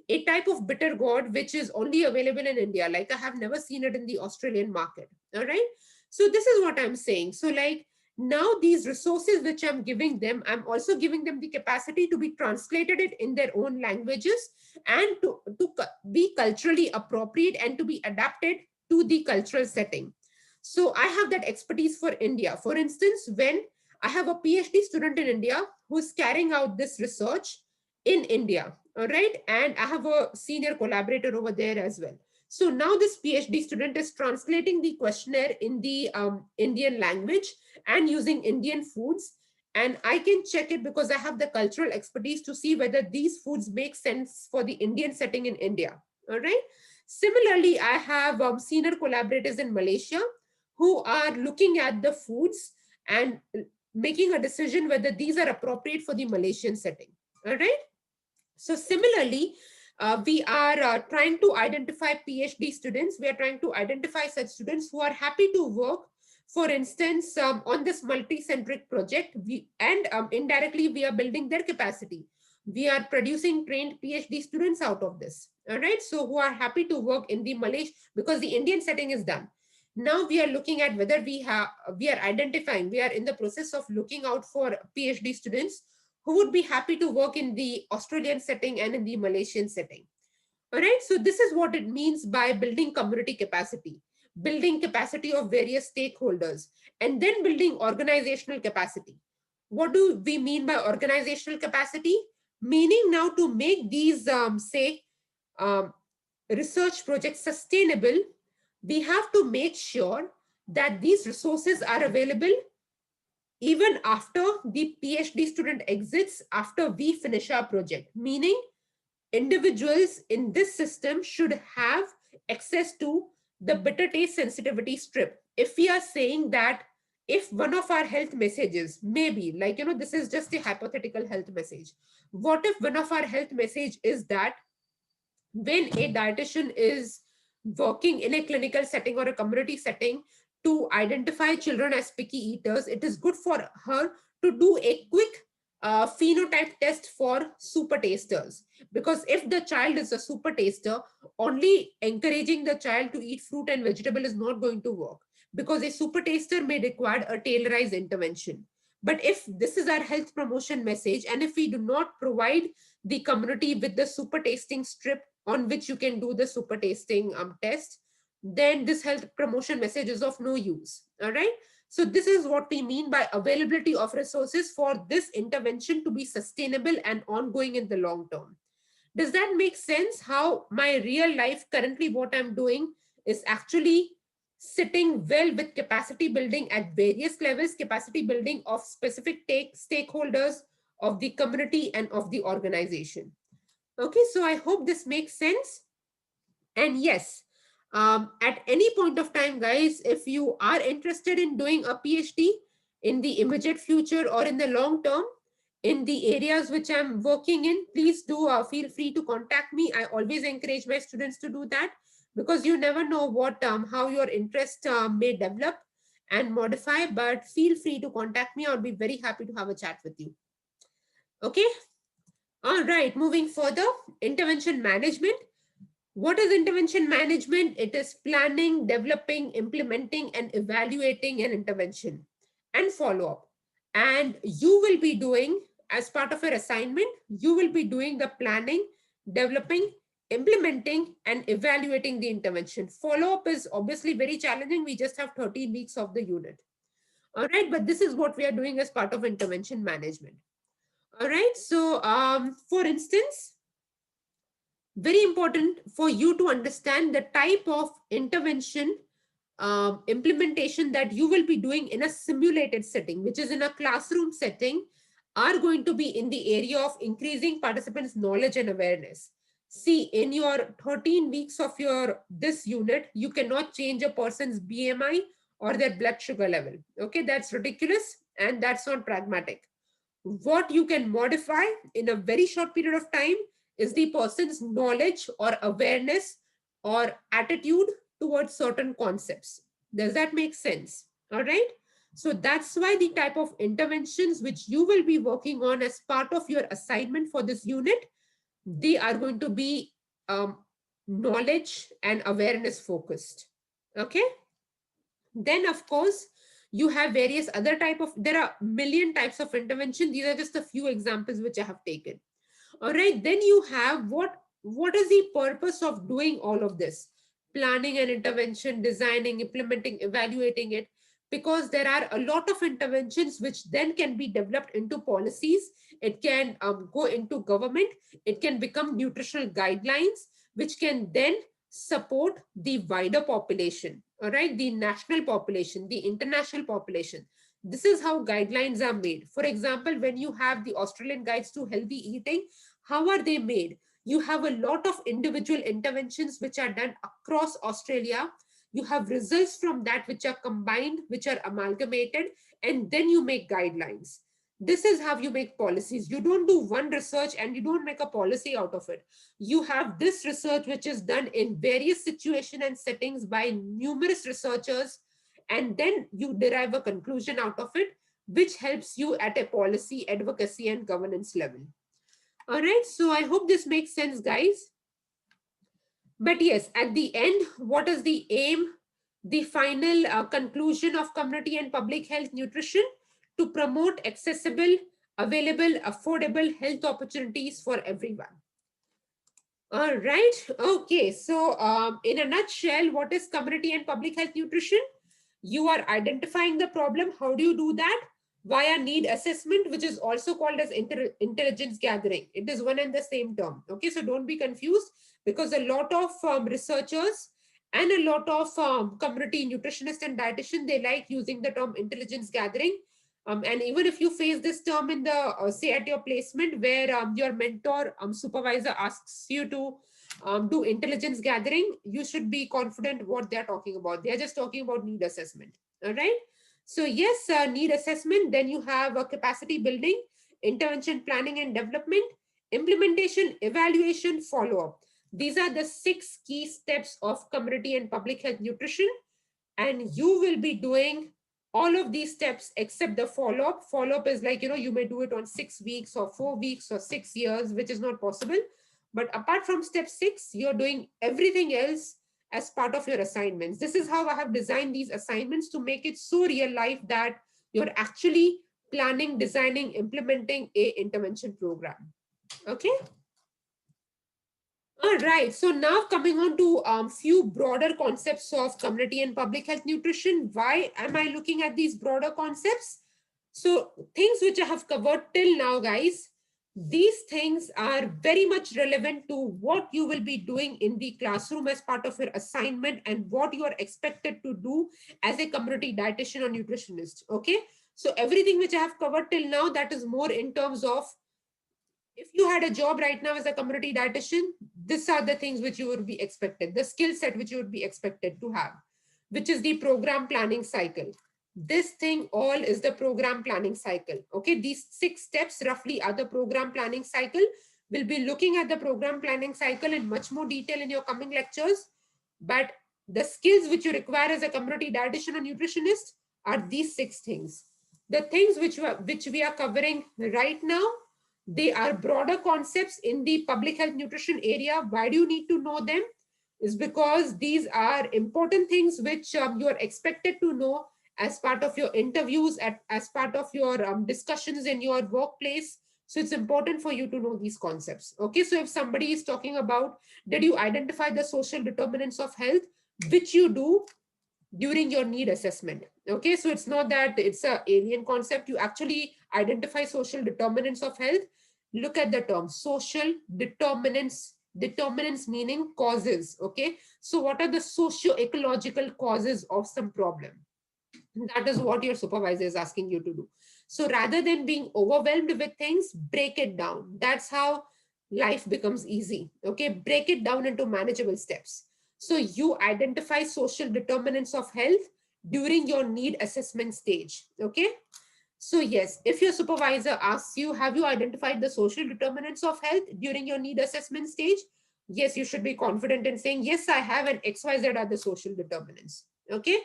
a type of bitter gourd which is only available in India. Like I have never seen it in the Australian market. All right. So this is what I'm saying. So like now these resources which I'm giving them, I'm also giving them the capacity to be translated it in their own languages and to be culturally appropriate and to be adapted to the cultural setting. So I have that expertise for India. For instance, when I have a PhD student in India who's carrying out this research in India, all right, and I have a senior collaborator over there as well. So now this PhD student is translating the questionnaire in the Indian language and using Indian foods. And I can check it because I have the cultural expertise to see whether these foods make sense for the Indian setting in India. All right. Similarly, I have senior collaborators in Malaysia who are looking at the foods and making a decision whether these are appropriate for the Malaysian setting. All right. So similarly, we are trying to identify PhD students. We are trying to identify such students who are happy to work, for instance, on this multi-centric project. And indirectly, we are building their capacity. We are producing trained PhD students out of this. All right. So who are happy to work in the Malaysia, because the Indian setting is done. Now we are looking at whether we are identifying, we are in the process of looking out for PhD students who would be happy to work in the Australian setting and in the Malaysian setting. All right. So this is what it means by building community capacity, building capacity of various stakeholders, and then building organizational capacity. What do we mean by organizational capacity? Meaning now to make these, um, research projects sustainable, we have to make sure that these resources are available even after the PhD student exits, after we finish our project. Meaning, individuals in this system should have access to the bitter taste sensitivity strip. If we are saying that if one of our health messages, maybe like, this is just a hypothetical health message. What if one of our health message is that when a dietitian is working in a clinical setting or a community setting to identify children as picky eaters, it is good for her to do a quick phenotype test for super tasters. Because if the child is a super taster, only encouraging the child to eat fruit and vegetable is not going to work, because a super taster may require a tailorized intervention. But if this is our health promotion message, and if we do not provide the community with the super tasting strip on which you can do the super tasting test, then this health promotion message is of no use. All right. So this is what we mean by availability of resources for this intervention to be sustainable and ongoing in the long term. Does that make sense? How my real life currently what I'm doing is actually sitting well with capacity building at various levels, capacity building of specific stakeholders of the community and of the organization. Okay, so I hope this makes sense. And yes, at any point of time, guys, if you are interested in doing a PhD in the immediate future or in the long term, in the areas which I'm working in, please do feel free to contact me. I always encourage my students to do that, because you never know what how your interest may develop and modify. But feel free to contact me. I'll be very happy to have a chat with you. Okay. All right. Moving further, intervention management. What is intervention management? It is planning, developing, implementing, and evaluating an intervention and follow up. And you will be doing, as part of your assignment, you will be doing the planning, developing, implementing, and evaluating the intervention. Follow up is obviously very challenging. We just have 13 weeks of the unit. All right. But this is what we are doing as part of intervention management. All right. So, for instance, very important for you to understand the type of intervention implementation that you will be doing in a simulated setting, which is in a classroom setting, are going to be in the area of increasing participants' knowledge and awareness. See, in your 13 weeks of your this unit, you cannot change a person's BMI or their blood sugar level. Okay, that's ridiculous and that's not pragmatic. What you can modify in a very short period of time is the person's knowledge or awareness or attitude towards certain concepts. Does that make sense? All right. So that's why the type of interventions which you will be working on as part of your assignment for this unit they are going to be um, knowledge and awareness focused. Okay. Then of course you have various other type of, there are million types of intervention. These are just a few examples which I have taken. All right, then you have what is the purpose of doing all of this? Planning and intervention, designing, implementing, evaluating it, because there are a lot of interventions which then can be developed into policies. It can go into government. It can become nutritional guidelines, which can then support the wider population. All right, the national population, the international population. This is how guidelines are made. For example, when you have the Australian Guides to Healthy Eating, how are they made? You have a lot of individual interventions which are done across Australia. You have results from that which are combined, which are amalgamated, and then you make guidelines. This is how you make policies. You don't do one research and you don't make a policy out of it. You have this research which is done in various situations and settings by numerous researchers, and then you derive a conclusion out of it, which helps you at a policy, advocacy, and governance level. All right, so I hope this makes sense, guys. But yes, at the end, what is the aim? The final conclusion of community and public health nutrition: to promote accessible, available, affordable health opportunities for everyone. All right. Okay. So, in a nutshell, what is community and public health nutrition? You are identifying the problem. How do you do that? Via need assessment, which is also called as intelligence gathering. It is one and the same term. Okay. So, don't be confused, because a lot of researchers and a lot of community nutritionists and dietitians, they like using the term intelligence gathering. And even if you face this term in the, say at your placement, where your mentor supervisor asks you to do intelligence gathering, you should be confident what they're talking about. They're just talking about need assessment. All right. So yes, need assessment. Then you have capacity building, intervention planning and development, implementation, evaluation, follow-up. These are the 6 key steps of community and public health nutrition. And you will be doing all of these steps except the follow-up. Follow-up is like, you may do it on 6 weeks or 4 weeks or 6 years, which is not possible. But apart from step 6, you're doing everything else as part of your assignments. This is how I have designed these assignments, to make it so real life that you're actually planning, designing, implementing a intervention program. Okay. All right. So now coming on to few broader concepts of community and public health nutrition. Why am I looking at these broader concepts? So things which I have covered till now, guys, these things are very much relevant to what you will be doing in the classroom as part of your assignment, and what you are expected to do as a community dietitian or nutritionist. Okay. So everything which I have covered till now, that is more in terms of, if you had a job right now as a community dietitian, these are the things which you would be expected, the skill set which you would be expected to have, which is the program planning cycle. This thing all is the program planning cycle. Okay, these 6 steps roughly are the program planning cycle. We'll be looking at the program planning cycle in much more detail in your coming lectures. But the skills which you require as a community dietitian or nutritionist are these 6 things. The things which we are covering right now, they are broader concepts in the public health nutrition area. Why do you need to know them? Is because these are important things which you are expected to know as part of your interviews, as part of your discussions in your workplace. So it's important for you to know these concepts. Okay, so if somebody is talking about, did you identify the social determinants of health, which you do during your need assessment. Okay, so it's not that it's a alien concept. You actually identify social determinants of health. Look at the term social determinants. Determinants meaning causes. Okay, so what are the socio-ecological causes of some problem? That is what your supervisor is asking you to do. So rather than being overwhelmed with things, break it down. That's how life becomes easy. Okay, break it down into manageable steps. So you identify social determinants of health during your need assessment stage. Okay. So yes, if your supervisor asks you, have you identified the social determinants of health during your need assessment stage? Yes, you should be confident in saying, yes, I have, and XYZ are the social determinants. Okay.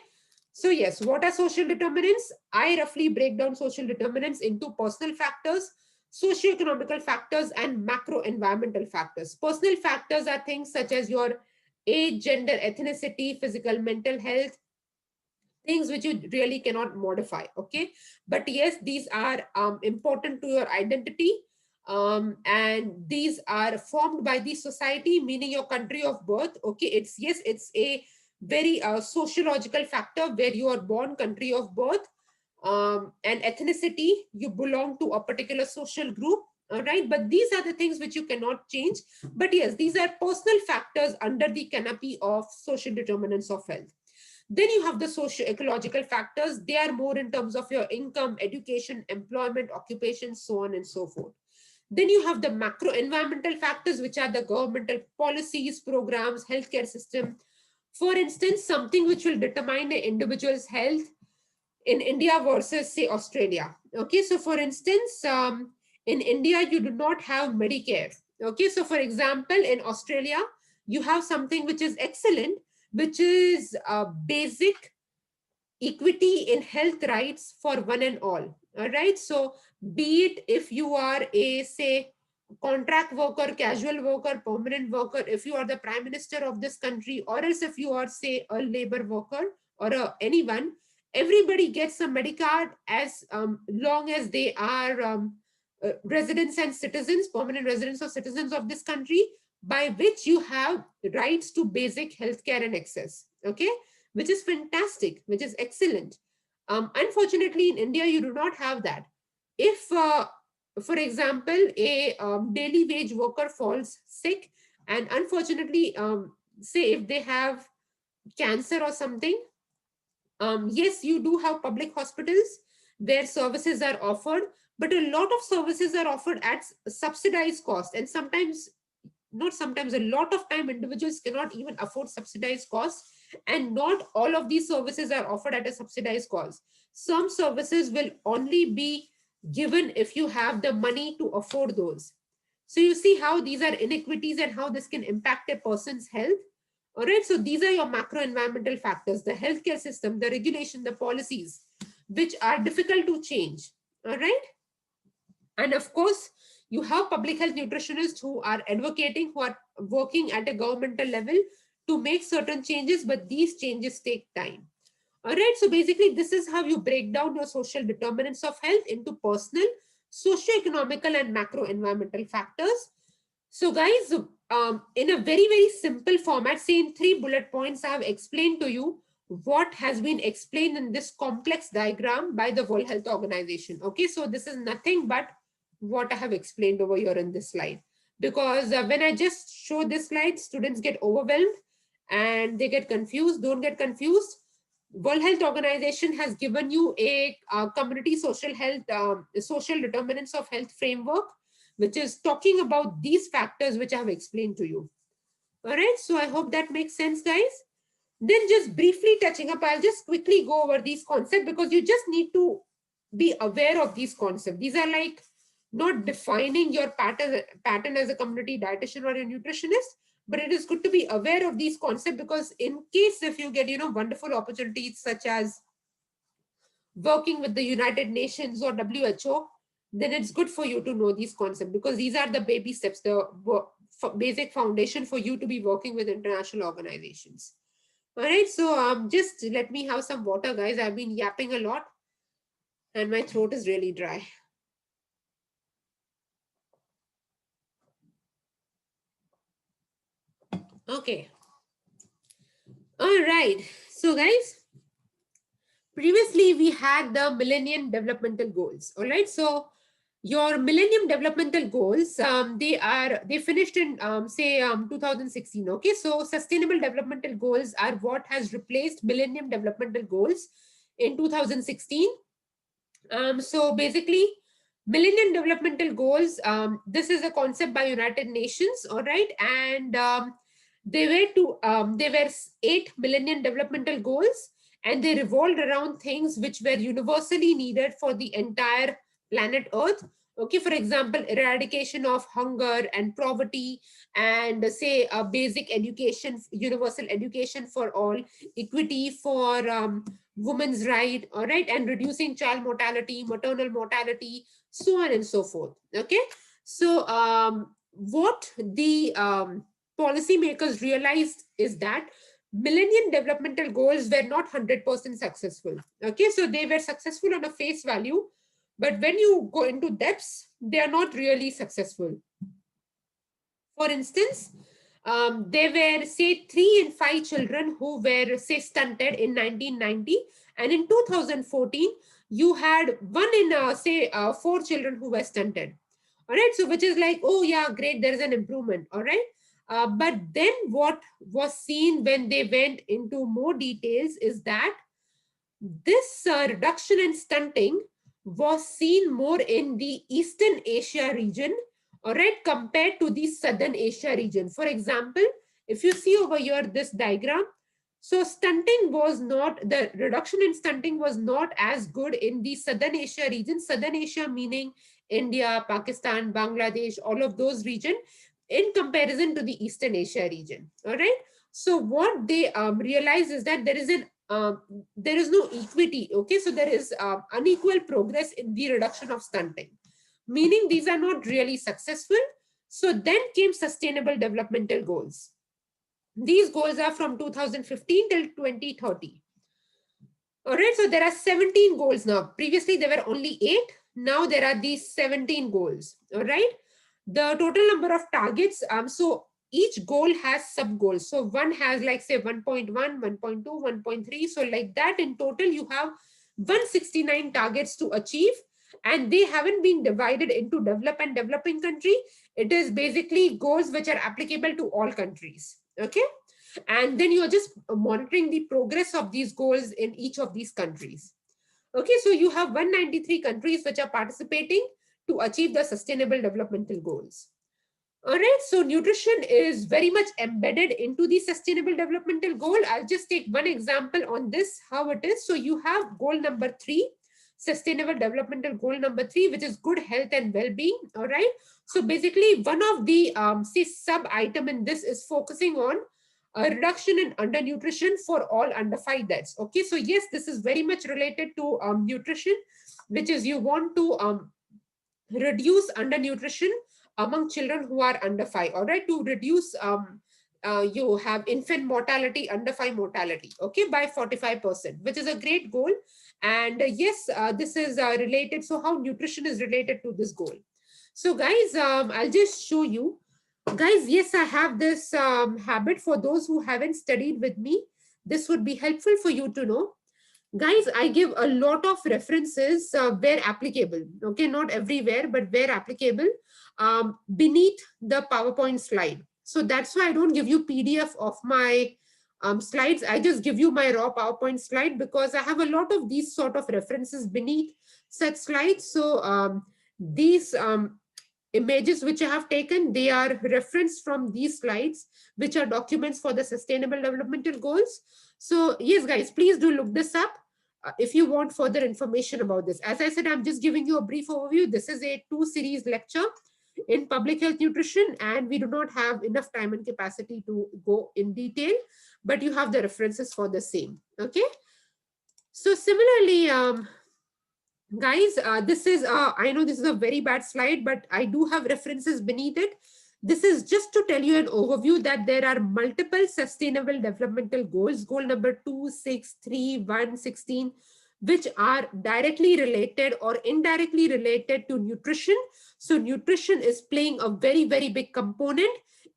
So yes, what are social determinants? I roughly break down social determinants into personal factors, Socioeconomical factors and macro environmental factors. Personal factors are things such as your age, gender, ethnicity, physical, mental health, things which you really cannot modify. Okay, but yes, these are important to your identity, and these are formed by the society, meaning your country of birth. Okay, it's, yes, it's a very sociological factor where you are born, country of birth, and ethnicity, you belong to a particular social group. All right, but these are the things which you cannot change. But yes, these are personal factors under the canopy of social determinants of health. Then you have the socio-ecological factors. They are more in terms of your income, education, employment, occupation, so on and so forth. Then you have the macro environmental factors, which are the governmental policies, programs, healthcare system. For instance, something which will determine the individual's health in India versus, say, Australia. Okay, so for instance, in India, you do not have Medicare. Okay, so for example, in Australia, you have something which is excellent, which is basic equity in health rights for one and all. All right, so be it if you are a, say, contract worker, casual worker, permanent worker, if you are the prime minister of this country, or else if you are, say, a labor worker or anyone, everybody gets a Medicard as long as they are residents and citizens, permanent residents or citizens of this country, by which you have rights to basic healthcare and access. Okay, which is fantastic, which is excellent. Unfortunately, in India, you do not have that. If, for example, a daily wage worker falls sick, and unfortunately, say if they have cancer or something, yes, you do have public hospitals where services are offered, but a lot of services are offered at subsidized cost, and sometimes, not sometimes, a lot of time, individuals cannot even afford subsidized costs, and not all of these services are offered at a subsidized cost. Some services will only be given if you have the money to afford those. So you see how these are inequities and how this can impact a person's health. All right, so these are your macro environmental factors, the healthcare system, the regulation, the policies, which are difficult to change. All right, and of course, you have public health nutritionists who are advocating, who are working at a governmental level to make certain changes, but these changes take time. All right, so basically, this is how you break down your social determinants of health into personal, socio-economical, and macro environmental factors. So, guys, in a very, very simple format, say in 3 bullet points, I have explained to you what has been explained in this complex diagram by the World Health Organization. Okay, so this is nothing but what I have explained over here in this slide. Because when I just show this slide, students get overwhelmed and they get confused. Don't get confused. World Health Organization has given you a community social health, social determinants of health framework, which is talking about these factors which I have explained to you. All right, so I hope that makes sense, guys. Then just briefly touching up, I'll just quickly go over these concepts because you just need to be aware of these concepts. These are like not defining your pattern as a community dietitian or a nutritionist, but it is good to be aware of these concepts, because in case if you get, wonderful opportunities such as working with the United Nations or WHO, then it's good for you to know these concepts, because these are the baby steps, the basic foundation for you to be working with international organizations. All right, so just let me have some water, guys. I've been yapping a lot and my throat is really dry. Okay. All right. So, guys, previously we had the Millennium Developmental Goals. All right. So, your Millennium Developmental Goals, they finished in say 2016. Okay. So, Sustainable Developmental Goals are what has replaced Millennium Developmental Goals in 2016. So basically, Millennium Developmental Goals, this is a concept by United Nations, all right, and they were 8 Millennium Developmental Goals, and they revolved around things which were universally needed for the entire planet Earth. Okay, for example, eradication of hunger and poverty, and say basic education, universal education for all, equity for women's right, all right, and reducing child mortality, maternal mortality, so on and so forth. Okay, so what the policymakers realized is that Millennium Developmental Goals were not 100% successful. Okay, so they were successful on a face value, but when you go into depths, they are not really successful. For instance, there were, say, 3 in 5 children who were, say, stunted in 1990, and in 2014, you had 1 in, say, 4 children who were stunted. All right, so which is like, oh, yeah, great, there is an improvement. All right. But then what was seen when they went into more details is that this reduction in stunting was seen more in the Eastern Asia region, all right, compared to the Southern Asia region. For example, if you see over here this diagram, so stunting was not, the reduction in stunting was not as good in the Southern Asia region. Southern Asia meaning India, Pakistan, Bangladesh, all of those region, in comparison to the Eastern Asia region. All right. So what they realize is that there is no equity. Okay, so there is unequal progress in the reduction of stunting, meaning these are not really successful. So then came sustainable developmental goals. These goals are from 2015 till 2030. All right, so there are 17 goals now. Previously, there were only 8. Now there are these 17 goals. All right, the total number of targets. So each goal has sub goals. So one has like say 1.1, 1.2, 1.3. So like that in total, you have 169 targets to achieve. And they haven't been divided into developed and developing country. It is basically goals which are applicable to all countries. Okay. And then you're just monitoring the progress of these goals in each of these countries. Okay, so you have 193 countries which are participating to achieve the sustainable developmental goals. All right, so nutrition is very much embedded into the sustainable developmental goal. I'll just take one example on this, how it is. So you have goal number 3, sustainable developmental goal number 3, which is good health and well-being. All right, so basically one of the say sub item in this is focusing on a reduction in undernutrition for all under 5 deaths. Okay, so yes, this is very much related to nutrition, which is you want to reduce undernutrition among children who are under 5. All right, to reduce you have infant mortality, under 5 mortality, okay, by 45%, which is a great goal. And yes, this is related. So how nutrition is related to this goal? So guys, I'll just show you. Guys, yes, I have this habit. For those who haven't studied with me, this would be helpful for you to know. Guys, I give a lot of references where applicable. Okay, not everywhere, but where applicable, beneath the PowerPoint slide. So that's why I don't give you PDF of my slides. I just give you my raw PowerPoint slide because I have a lot of these sort of references beneath such slides. So these images which I have taken, they are referenced from these slides, which are documents for the sustainable developmental goals. So yes, guys, please do look this up if you want further information about this. As I said, I'm just giving you a brief overview. This is a 2-series lecture in public health nutrition, and we do not have enough time and capacity to go in detail, but you have the references for the same. Okay. So similarly, guys, this is, I know this is a very bad slide, but I do have references beneath it. This is just to tell you an overview that there are multiple sustainable developmental goals, goal number 2, 6, 3, 1, 16, which are directly related or indirectly related to nutrition. So nutrition is playing a very, very big component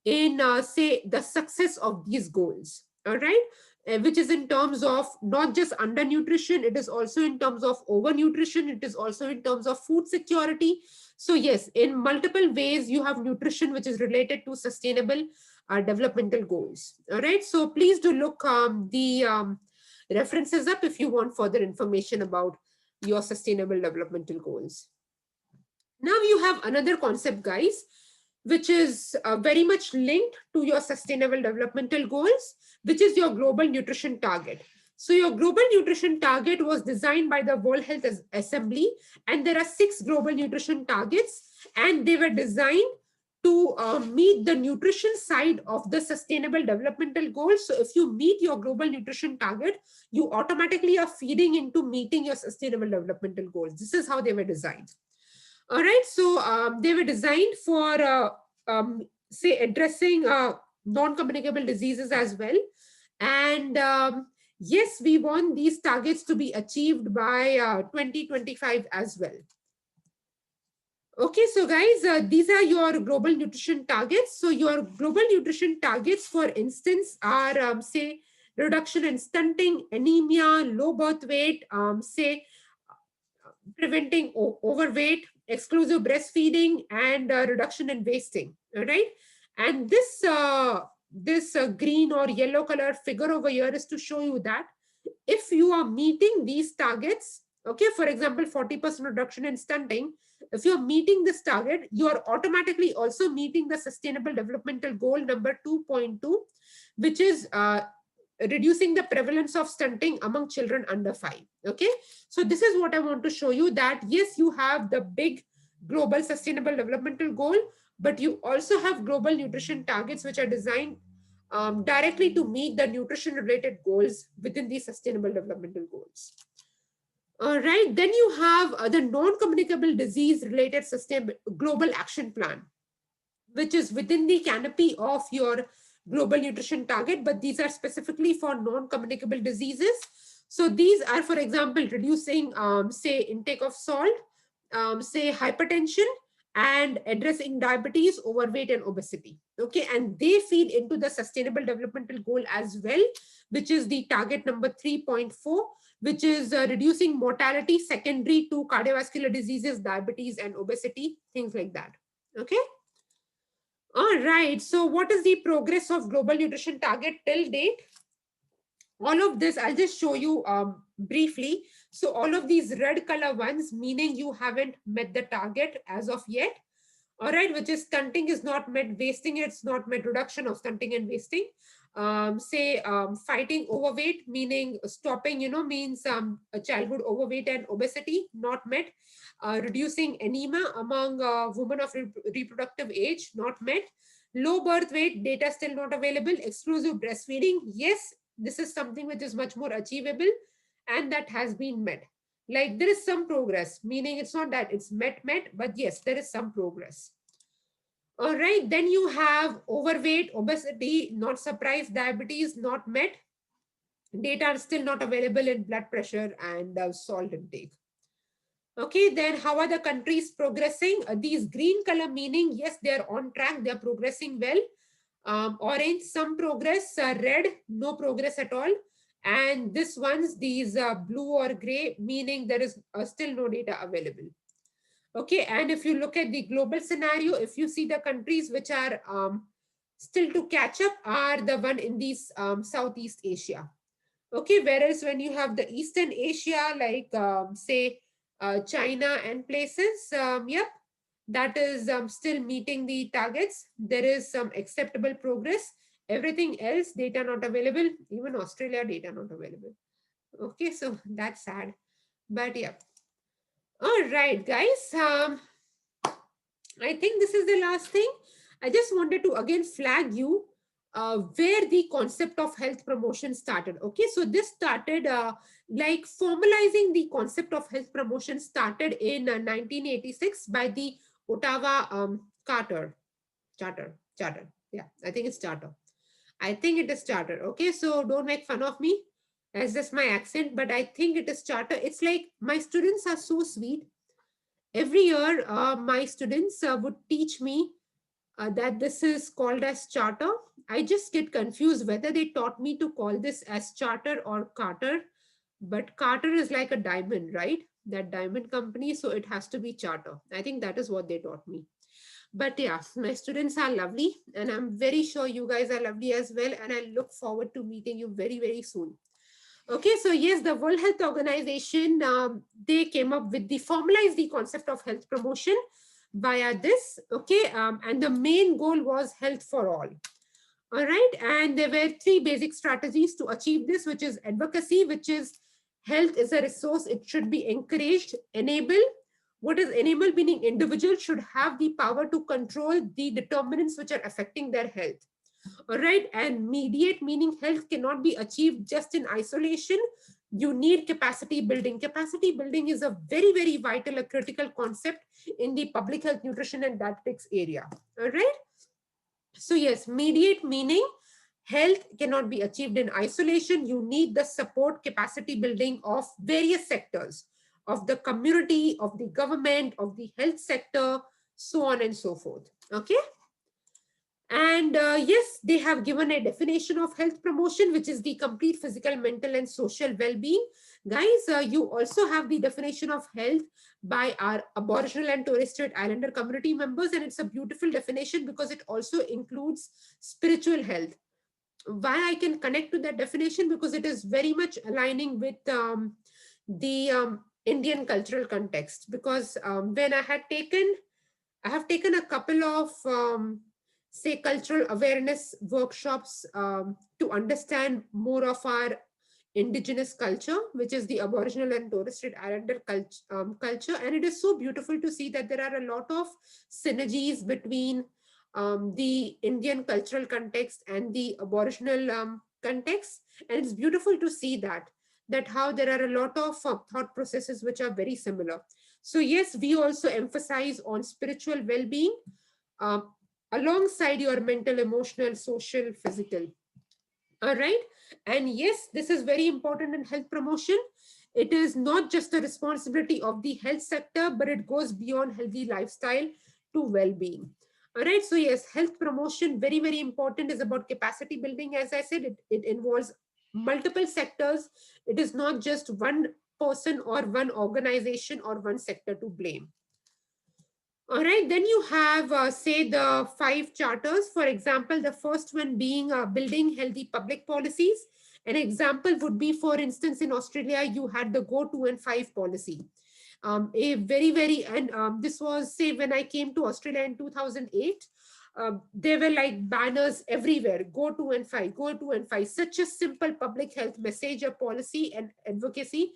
in, say, the success of these goals. All right. Which is in terms of not just undernutrition, it is also in terms of overnutrition, it is also in terms of food security. So yes, in multiple ways, you have nutrition which is related to sustainable developmental goals. All right, so please do look the references up if you want further information about your sustainable developmental goals. Now you have another concept, guys, which is very much linked to your sustainable developmental goals, which is your global nutrition target. So your global nutrition target was designed by the World Health Assembly, and there are 6 global nutrition targets, and they were designed to meet the nutrition side of the sustainable developmental goals. So if you meet your global nutrition target, you automatically are feeding into meeting your sustainable developmental goals. This is how they were designed. All right, so they were designed for say addressing non-communicable diseases as well. And yes, we want these targets to be achieved by 2025 as well. Okay, so guys, these are your global nutrition targets. So your global nutrition targets, for instance, are say reduction in stunting, anemia, low birth weight, say preventing overweight, exclusive breastfeeding, and reduction in wasting. All right, and this green or yellow color figure over here is to show you that if you are meeting these targets, okay, for example, 40% reduction in stunting, if you're meeting this target, you're automatically also meeting the sustainable developmental goal number 2.2, which is reducing the prevalence of stunting among children under 5. Okay, so this is what I want to show you, that yes, you have the big global sustainable developmental goal, but you also have global nutrition targets which are designed directly to meet the nutrition related goals within the sustainable developmental goals. All right, then you have the non-communicable disease related global action plan, which is within the canopy of your global nutrition target, but these are specifically for non-communicable diseases. So these are, for example, reducing, say, intake of salt, say, hypertension, and addressing diabetes, overweight, and obesity. Okay, and they feed into the sustainable developmental goal as well, which is the target number 3.4, which is reducing mortality secondary to cardiovascular diseases, diabetes, and obesity, things like that. Okay. All right. So what is the progress of global nutrition target till date? All of this, I'll just show you briefly. So all of these red color ones, meaning you haven't met the target as of yet. All right, which is stunting is not met, wasting it's not met, reduction of stunting and wasting. Say fighting overweight, meaning stopping, means a childhood overweight and obesity, not met. Reducing anemia among women of reproductive age, not met. Low birth weight, data still not available. Exclusive breastfeeding, yes, this is something which is much more achievable and that has been met. Like there is some progress, meaning it's not that it's met, but yes, there is some progress. All right, then you have overweight, obesity, not surprised, diabetes, not met. Data are still not available in blood pressure and salt intake. Okay, then how are the countries progressing? These green color meaning, yes, they're on track, they're progressing well. Orange, some progress, red, no progress at all. And this one's, these blue or gray, meaning there is still no data available. Okay, and if you look at the global scenario, if you see the countries which are still to catch up are the one in these Southeast Asia. Okay, whereas when you have the Eastern Asia, like say China and places, yep, that is still meeting the targets. There is some acceptable progress. Everything else, data not available. Even Australia, data not available. Okay, so that's sad. But yeah. All right, guys. I think this is the last thing. I just wanted to again flag you where the concept of health promotion started. Okay, so this started like formalizing the concept of health promotion started in 1986 by the Ottawa Charter. Yeah, I think it's Charter. I think it is Charter. Okay, so don't make fun of me as just my accent, but I think it is Charter. It's like my students are so sweet. Every year, my students would teach me that this is called as Charter. I just get confused whether they taught me to call this as Charter or Carter, but Carter is like a diamond, right? That diamond company, so it has to be Charter. I think that is what they taught me. But yeah, my students are lovely, and I'm very sure you guys are lovely as well. And I look forward to meeting you very, very soon. Okay, so yes, the World Health Organization, they came up with the formalized the concept of health promotion via this. Okay, and the main goal was health for all. All right, and there were three basic strategies to achieve this, which is advocacy, which is health is a resource, it should be encouraged, enabled, What is enable meaning individuals should have the power to control the determinants which are affecting their health. All right. And mediate meaning health cannot be achieved just in isolation. You need capacity building. Capacity building is a very, very vital, a critical concept in the public health, nutrition, and dietetics area. All right. So, yes, mediate meaning health cannot be achieved in isolation. You need the support capacity building of various sectors of the community, of the government, of the health sector, so on and so forth. Okay. And yes, they have given a definition of health promotion, which is the complete physical, mental, and social well being. Guys, you also have the definition of health by our Aboriginal and Torres Strait Islander community members. And it's a beautiful definition because it also includes spiritual health. Why I can connect to that definition? Because it is very much aligning with the Indian cultural context. Because when I have taken a couple of, say, cultural awareness workshops to understand more of our indigenous culture, which is the Aboriginal and Torres Strait Islander culture. And it is so beautiful to see that there are a lot of synergies between the Indian cultural context and the Aboriginal context. And it's beautiful to see that how there are a lot of thought processes which are very similar. So yes, we also emphasize on spiritual well-being uh, alongside your mental, emotional, social, physical. All right. And yes, this is very important in health promotion. It is not just the responsibility of the health sector, but it goes beyond healthy lifestyle to well-being. All right. So yes, health promotion, very, very important, is about capacity building. As I said, it involves multiple sectors. It is not just one person or one organization or one sector to blame. All right, then you have, say, the 5 charters. For example, the first one being building healthy public policies. An example would be, for instance, in Australia, you had the Go 2 and 5 policy. A very, very, and this was, say, when I came to Australia in 2008. There were like banners everywhere: Go 2 and 5, Go 2 and 5. Such a simple public health message or policy and advocacy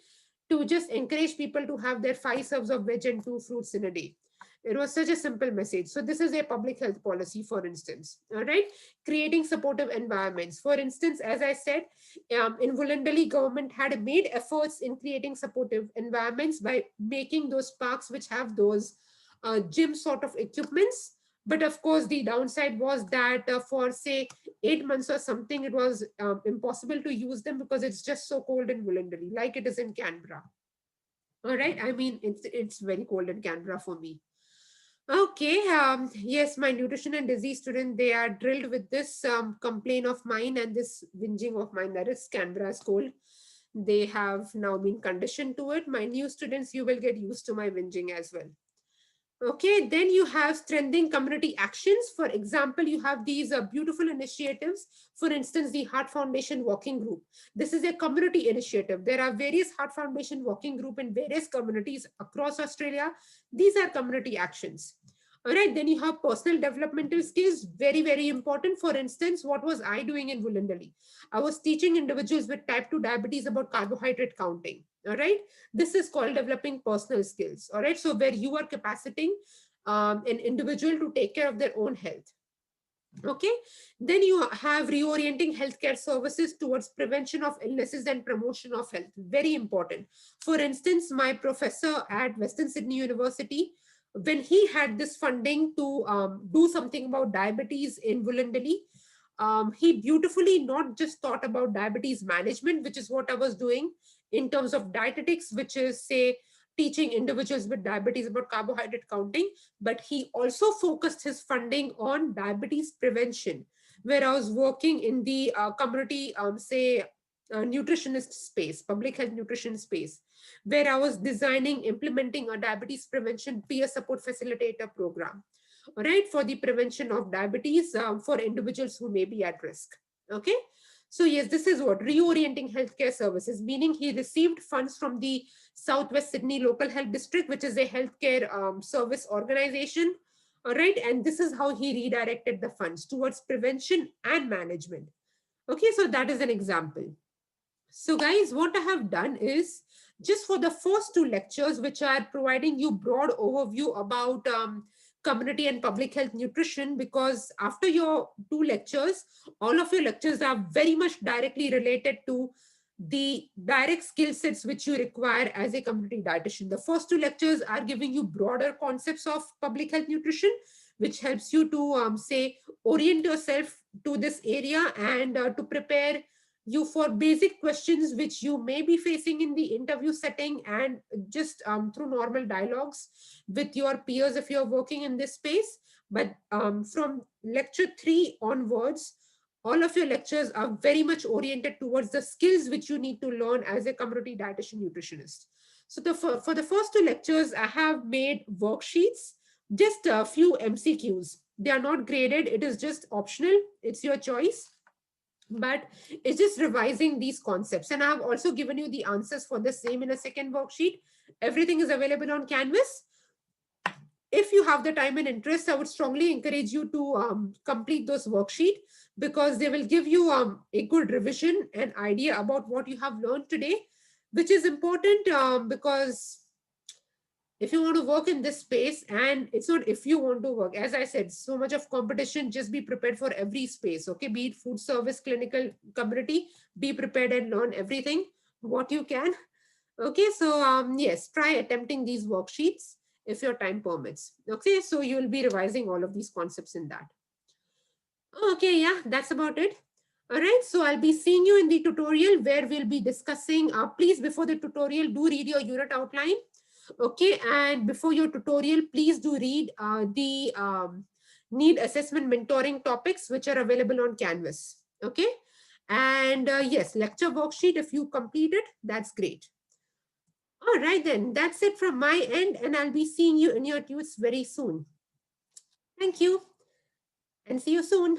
to just encourage people to have their 5 serves of veg and 2 fruits in a day. It was such a simple message. So this is a public health policy, for instance. All right. Creating supportive environments. For instance, as I said, in Wollondalli, government had made efforts in creating supportive environments by making those parks which have those gym sort of equipments. But of course, the downside was that for, say, 8 months or something, it was impossible to use them because it's just so cold in Wollondalli, like it is in Canberra. All right. I mean, it's very cold in Canberra for me. Okay, yes, my nutrition and disease student, they are drilled with this complaint of mine and this whinging of mine, that is Canberra's cold. They have now been conditioned to it. My new students, you will get used to my whinging as well. Okay, then you have strengthening community actions. For example, you have these beautiful initiatives. For instance, the Heart Foundation Walking Group. This is a community initiative. There are various Heart Foundation Walking Group in various communities across Australia. These are community actions. All right, then you have personal developmental skills, very, very important. For instance, what was I doing in Wollondalli? I was teaching individuals with type 2 diabetes about carbohydrate counting. All right, this is called developing personal skills. All right, so where you are capacitating an individual to take care of their own health. Okay, then you have reorienting healthcare services towards prevention of illnesses and promotion of health. Very important. For instance, my professor at Western Sydney University, when he had this funding to do something about diabetes in Wollondalli, he beautifully not just thought about diabetes management, which is what I was doing in terms of dietetics, which is, say, teaching individuals with diabetes about carbohydrate counting, but he also focused his funding on diabetes prevention, where I was working in the community, say, nutritionist space, public health nutrition space, where I was designing, implementing a diabetes prevention peer support facilitator program, all right, for the prevention of diabetes for individuals who may be at risk. Okay. So yes, this is what reorienting healthcare services, meaning he received funds from the Southwest Sydney Local Health District, which is a healthcare service organization. All right. And this is how he redirected the funds towards prevention and management. Okay. So that is an example. So guys, what I have done is just for the first two lectures, which are providing you broad overview about community and public health nutrition, because after your two lectures, all of your lectures are very much directly related to the direct skill sets which you require as a community dietitian. The first two lectures are giving you broader concepts of public health nutrition, which helps you to say orient yourself to this area and to prepare you for basic questions which you may be facing in the interview setting, and just through normal dialogues with your peers if you're working in this space. But from lecture 3 onwards, all of your lectures are very much oriented towards the skills which you need to learn as a community dietitian nutritionist. So for the first two lectures, I have made worksheets, just a few MCQs. They are not graded, it is just optional, it's your choice, but it's just revising these concepts. And I have also given you the answers for the same in a second worksheet. Everything is available on Canvas. If you have the time and interest, I would strongly encourage you to complete those worksheet, because they will give you a good revision and idea about what you have learned today, which is important, because if you want to work in this space, and it's not if you want to work, as I said, so much of competition, just be prepared for every space, okay, be it food service, clinical, community, be prepared and learn everything what you can. Okay, so yes, try attempting these worksheets if your time permits. Okay, so you'll be revising all of these concepts in that. Okay, yeah, that's about it. All right, so I'll be seeing you in the tutorial where we'll be discussing, please before the tutorial, do read your unit outline. Okay, and before your tutorial, please do read the need assessment mentoring topics which are available on Canvas. Okay, and yes, lecture worksheet, if you complete it, that's great. All right, then that's it from my end, and I'll be seeing you in your tutes very soon. Thank you, and see you soon.